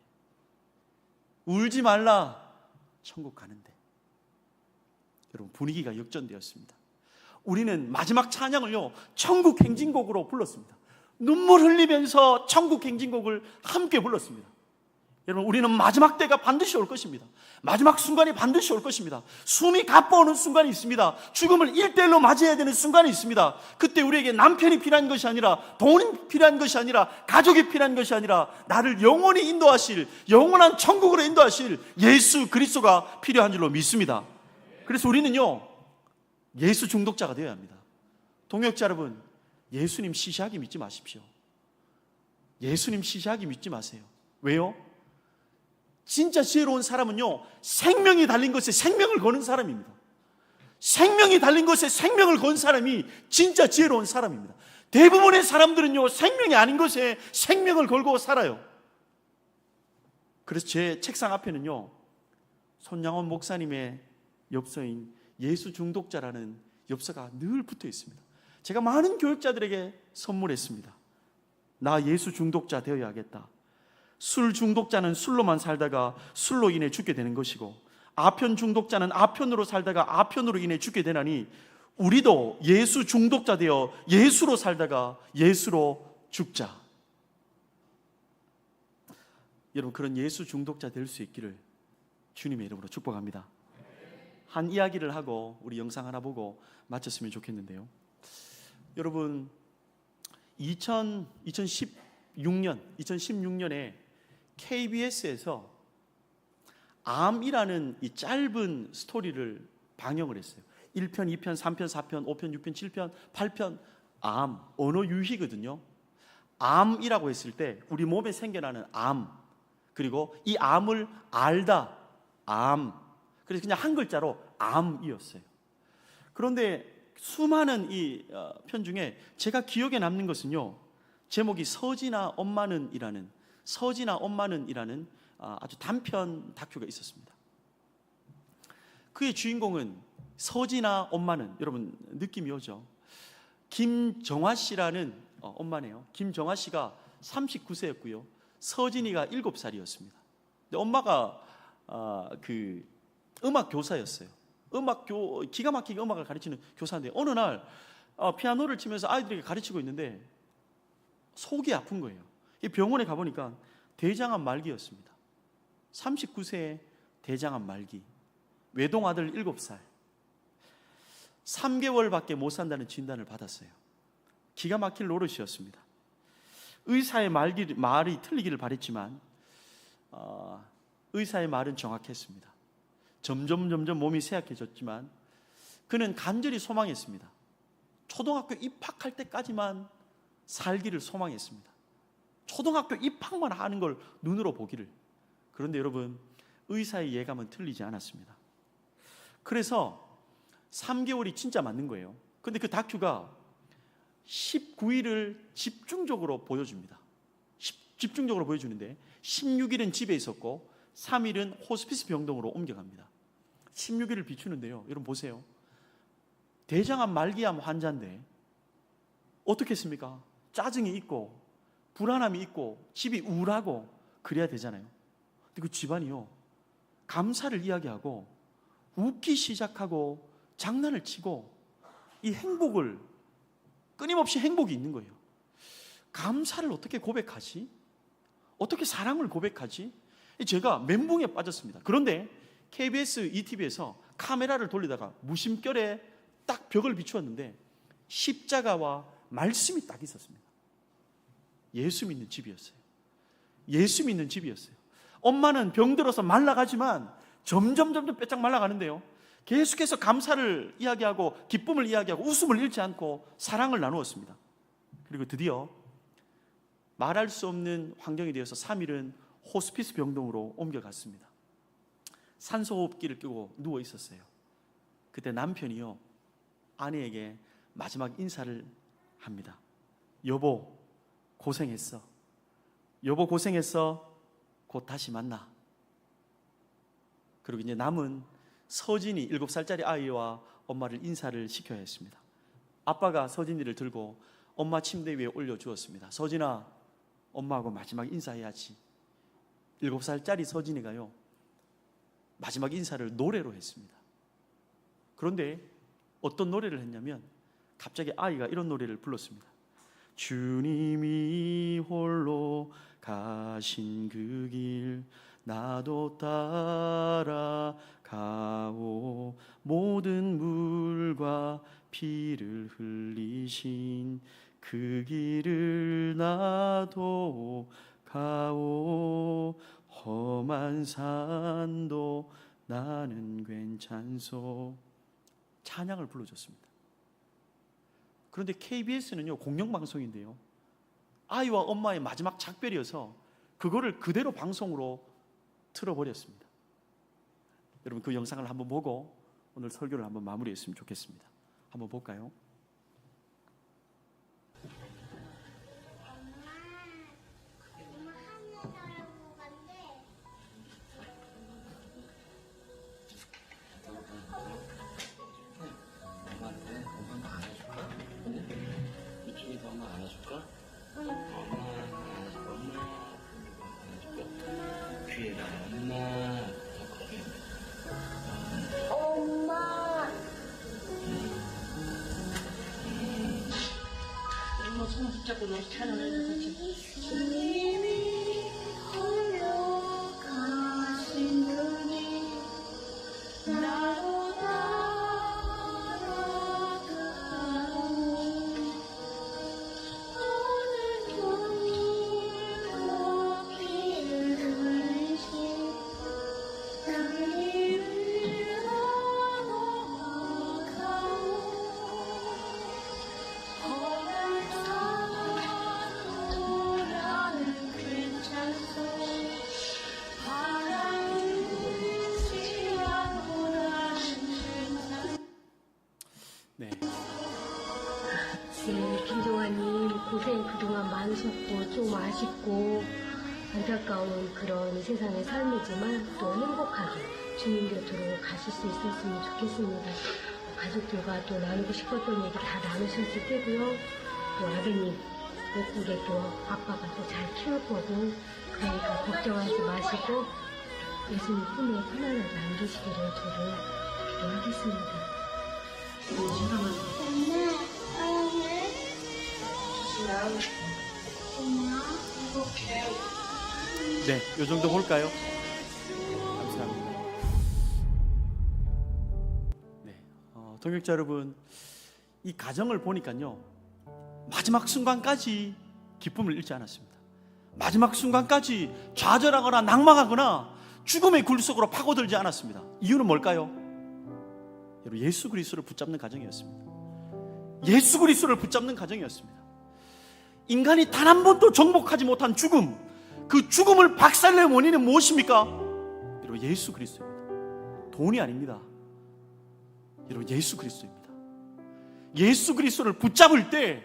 울지 말라, 천국 가는데. 여러분, 분위기가 역전되었습니다. 우리는 마지막 찬양을요, 천국 행진곡으로 불렀습니다. 눈물 흘리면서 천국 행진곡을 함께 불렀습니다. 여러분, 우리는 마지막 때가 반드시 올 것입니다. 마지막 순간이 반드시 올 것입니다. 숨이 가빠오는 순간이 있습니다. 죽음을 1대1로 맞이해야 되는 순간이 있습니다. 그때 우리에게 남편이 필요한 것이 아니라, 돈이 필요한 것이 아니라, 가족이 필요한 것이 아니라, 나를 영원히 인도하실, 영원한 천국으로 인도하실 예수 그리스도가 필요한 줄로 믿습니다. 그래서 우리는요, 예수 중독자가 되어야 합니다. 동역자 여러분, 예수님 시시하게 믿지 마십시오. 예수님 시시하게 믿지 마세요. 왜요? 진짜 지혜로운 사람은요, 생명이 달린 것에 생명을 거는 사람입니다. 생명이 달린 것에 생명을 건 사람이 진짜 지혜로운 사람입니다. 대부분의 사람들은요, 생명이 아닌 것에 생명을 걸고 살아요. 그래서 제 책상 앞에는요, 손양원 목사님의 엽서인 예수 중독자라는 엽서가 늘 붙어 있습니다. 제가 많은 교육자들에게 선물했습니다. 나 예수 중독자 되어야겠다. 술 중독자는 술로만 살다가 술로 인해 죽게 되는 것이고, 아편 중독자는 아편으로 살다가 아편으로 인해 죽게 되나니, 우리도 예수 중독자 되어 예수로 살다가 예수로 죽자. 여러분, 그런 예수 중독자 될 수 있기를 주님의 이름으로 축복합니다. 한 이야기를 하고 우리 영상 하나 보고 마쳤으면 좋겠는데요. 여러분, 2016년에 KBS에서 암이라는 이 짧은 스토리를 방영을 했어요. 1편, 2편, 3편, 4편, 5편, 6편, 7편, 8편. 암, 언어 유희거든요. 암이라고 했을 때 우리 몸에 생겨나는 암, 그리고 이 암을 알다, 암. 그래서 그냥 한 글자로 암이었어요. 그런데 수많은 이 편 중에 제가 기억에 남는 것은요, 제목이 서진아 엄마는 이라는, 서진아 엄마는이라는 아주 단편 다큐가 있었습니다. 그의 주인공은 서진아 엄마는, 여러분 느낌이 오죠? 김정화 씨라는 엄마네요. 김정화 씨가 39세였고요. 서진이가 7살이었습니다. 엄마가 그 음악 교사였어요. 기가 막히게 음악을 가르치는 교사인데 어느 날 피아노를 치면서 아이들에게 가르치고 있는데 속이 아픈 거예요. 병원에 가보니까 대장암 말기였습니다. 39세의 대장암 말기. 외동아들 7살. 3개월밖에 못 산다는 진단을 받았어요. 기가 막힐 노릇이었습니다. 의사의 말이 틀리기를 바랬지만 의사의 말은 정확했습니다. 점점 몸이 쇠약해졌지만 그는 간절히 소망했습니다. 초등학교 입학할 때까지만 살기를 소망했습니다. 초등학교 입학만 하는 걸 눈으로 보기를. 그런데 여러분, 의사의 예감은 틀리지 않았습니다. 그래서 3개월이 진짜 맞는 거예요. 근데 그 다큐가 19일을 집중적으로 보여줍니다. 집중적으로 보여주는데 16일은 집에 있었고 3일은 호스피스 병동으로 옮겨갑니다. 16일을 비추는데요. 여러분 보세요. 대장암 말기암 환자인데 어떻게 했습니까? 짜증이 있고 불안함이 있고 집이 우울하고 그래야 되잖아요. 근데 그 집안이요, 감사를 이야기하고 웃기 시작하고 장난을 치고 이 행복을, 끊임없이 행복이 있는 거예요. 감사를 어떻게 고백하지? 어떻게 사랑을 고백하지? 제가 멘붕에 빠졌습니다. 그런데 KBS ETV에서 카메라를 돌리다가 무심결에 딱 벽을 비추었는데 십자가와 말씀이 딱 있었습니다. 예수 믿는 집이었어요. 예수 믿는 집이었어요. 엄마는 병들어서 말라가지만 점점 빼짝 말라가는데요, 계속해서 감사를 이야기하고 기쁨을 이야기하고 웃음을 잃지 않고 사랑을 나누었습니다. 그리고 드디어 말할 수 없는 환경이 되어서 3일은 호스피스 병동으로 옮겨갔습니다. 산소호흡기를 끼고 누워 있었어요. 그때 남편이요, 아내에게 마지막 인사를 합니다. 여보 고생했어. 여보 고생했어. 곧 다시 만나. 그리고 이제 남은 서진이 7살짜리 아이와 엄마를 인사를 시켜야 했습니다. 아빠가 서진이를 들고 엄마 침대 위에 올려주었습니다. 서진아, 엄마하고 마지막 인사해야지. 7살짜리 서진이가요, 마지막 인사를 노래로 했습니다. 그런데 어떤 노래를 했냐면 갑자기 아이가 이런 노래를 불렀습니다. 주님이 홀로 가신 그 길 나도 따라가오. 모든 물과 피를 흘리신 그 길을 나도 가오. 험한 산도 나는 괜찮소. 찬양을 불러줬습니다. 그런데 KBS는요, 공영방송인데요, 아이와 엄마의 마지막 작별이어서 그거를 그대로 방송으로 틀어버렸습니다. 여러분 그 영상을 한번 보고 오늘 설교를 한번 마무리했으면 좋겠습니다. 한번 볼까요? 손 붙잡고 너무 찬양해 주세요. 김종환님 고생 그동안 많으셨고 좀 아쉽고 안타까운 그런 세상의 삶이지만 또 행복하게 주님 곁으로 가실 수 있었으면 좋겠습니다. 가족들과 또 나누고 싶었던 얘기 다 나누셨을 테고요. 또 아드님 예쁘게 또 아빠가 또 잘 키울 거고, 그러니까 걱정하지 마시고 예수님 품에 편안하게 안기시기를 저도 기도하겠습니다. 네, 요 정도 볼까요? 감사합니다. 네, 동역자 여러분, 이 가정을 보니까요, 마지막 순간까지 기쁨을 잃지 않았습니다. 마지막 순간까지 좌절하거나 낙망하거나 죽음의 굴 속으로 파고들지 않았습니다. 이유는 뭘까요? 여러분, 예수 그리스도를 붙잡는 가정이었습니다. 예수 그리스도를 붙잡는 가정이었습니다. 인간이 단 한 번도 정복하지 못한 죽음, 그 죽음을 박살낸 원인은 무엇입니까? 여러분, 예수 그리스도입니다. 돈이 아닙니다. 여러분, 예수 그리스도입니다. 예수 그리스도를 붙잡을 때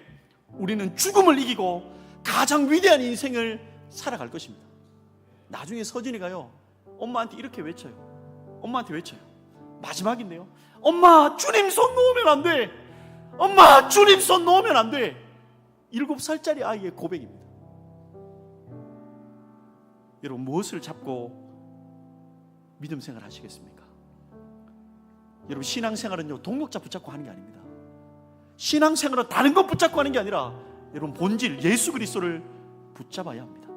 우리는 죽음을 이기고 가장 위대한 인생을 살아갈 것입니다. 나중에 서진이가요, 엄마한테 이렇게 외쳐요. 엄마한테 외쳐요. 마지막인데요. 엄마, 주님 손 놓으면 안 돼. 엄마, 주님 손 놓으면 안 돼. 7살짜리 아이의 고백입니다. 여러분, 무엇을 잡고 믿음 생활 하시겠습니까? 여러분, 신앙생활은요, 동력자 붙잡고 하는 게 아닙니다. 신앙생활은 다른 것 붙잡고 하는 게 아니라 여러분, 본질 예수 그리스도를 붙잡아야 합니다.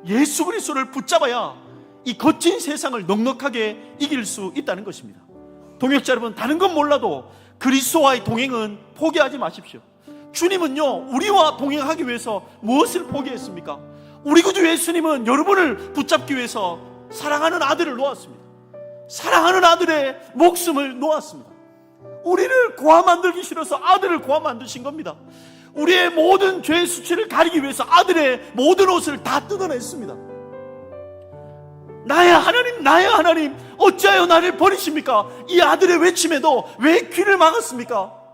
예수 그리스도를 붙잡아야 이 거친 세상을 넉넉하게 이길 수 있다는 것입니다. 동역자 여러분, 다른 건 몰라도 그리스도와의 동행은 포기하지 마십시오. 주님은요, 우리와 동행하기 위해서 무엇을 포기했습니까? 우리 구주 예수님은 여러분을 붙잡기 위해서 사랑하는 아들을 놓았습니다. 사랑하는 아들의 목숨을 놓았습니다. 우리를 고아 만들기 싫어서 아들을 고아 만드신 겁니다. 우리의 모든 죄의 수치를 가리기 위해서 아들의 모든 옷을 다 뜯어냈습니다. 나의 하나님, 나의 하나님, 어찌하여 나를 버리십니까? 이 아들의 외침에도 왜 귀를 막았습니까?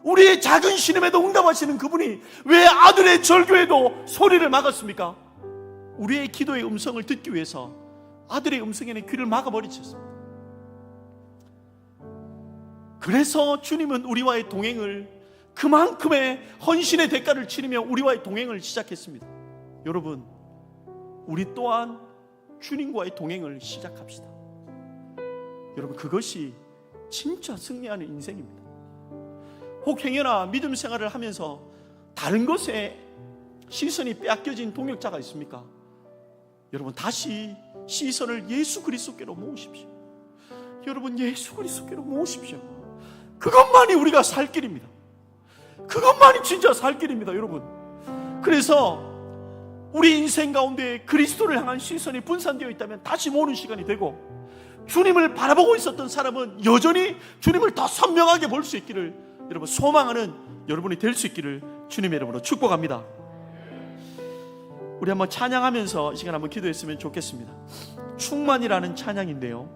우리의 작은 신음에도 응답하시는 그분이 왜 아들의 절규에도 소리를 막았습니까? 우리의 기도의 음성을 듣기 위해서 아들의 음성에는 귀를 막아버리셨습니다. 그래서 주님은 우리와의 동행을, 그만큼의 헌신의 대가를 치르며 우리와의 동행을 시작했습니다. 여러분, 우리 또한 주님과의 동행을 시작합시다. 여러분, 그것이 진짜 승리하는 인생입니다. 혹 행여나 믿음 생활을 하면서 다른 것에 시선이 빼앗겨진 동역자가 있습니까? 여러분, 다시 시선을 예수 그리스도께로 모으십시오. 여러분, 예수 그리스도께로 모으십시오. 그것만이 우리가 살 길입니다. 그것만이 진짜 살 길입니다, 여러분. 그래서 우리 인생 가운데 그리스도를 향한 시선이 분산되어 있다면 다시 모으는 시간이 되고, 주님을 바라보고 있었던 사람은 여전히 주님을 더 선명하게 볼 수 있기를 여러분 소망하는 여러분이 될 수 있기를 주님의 이름으로 축복합니다. 우리 한번 찬양하면서 이 시간 한번 기도했으면 좋겠습니다. 충만이라는 찬양인데요,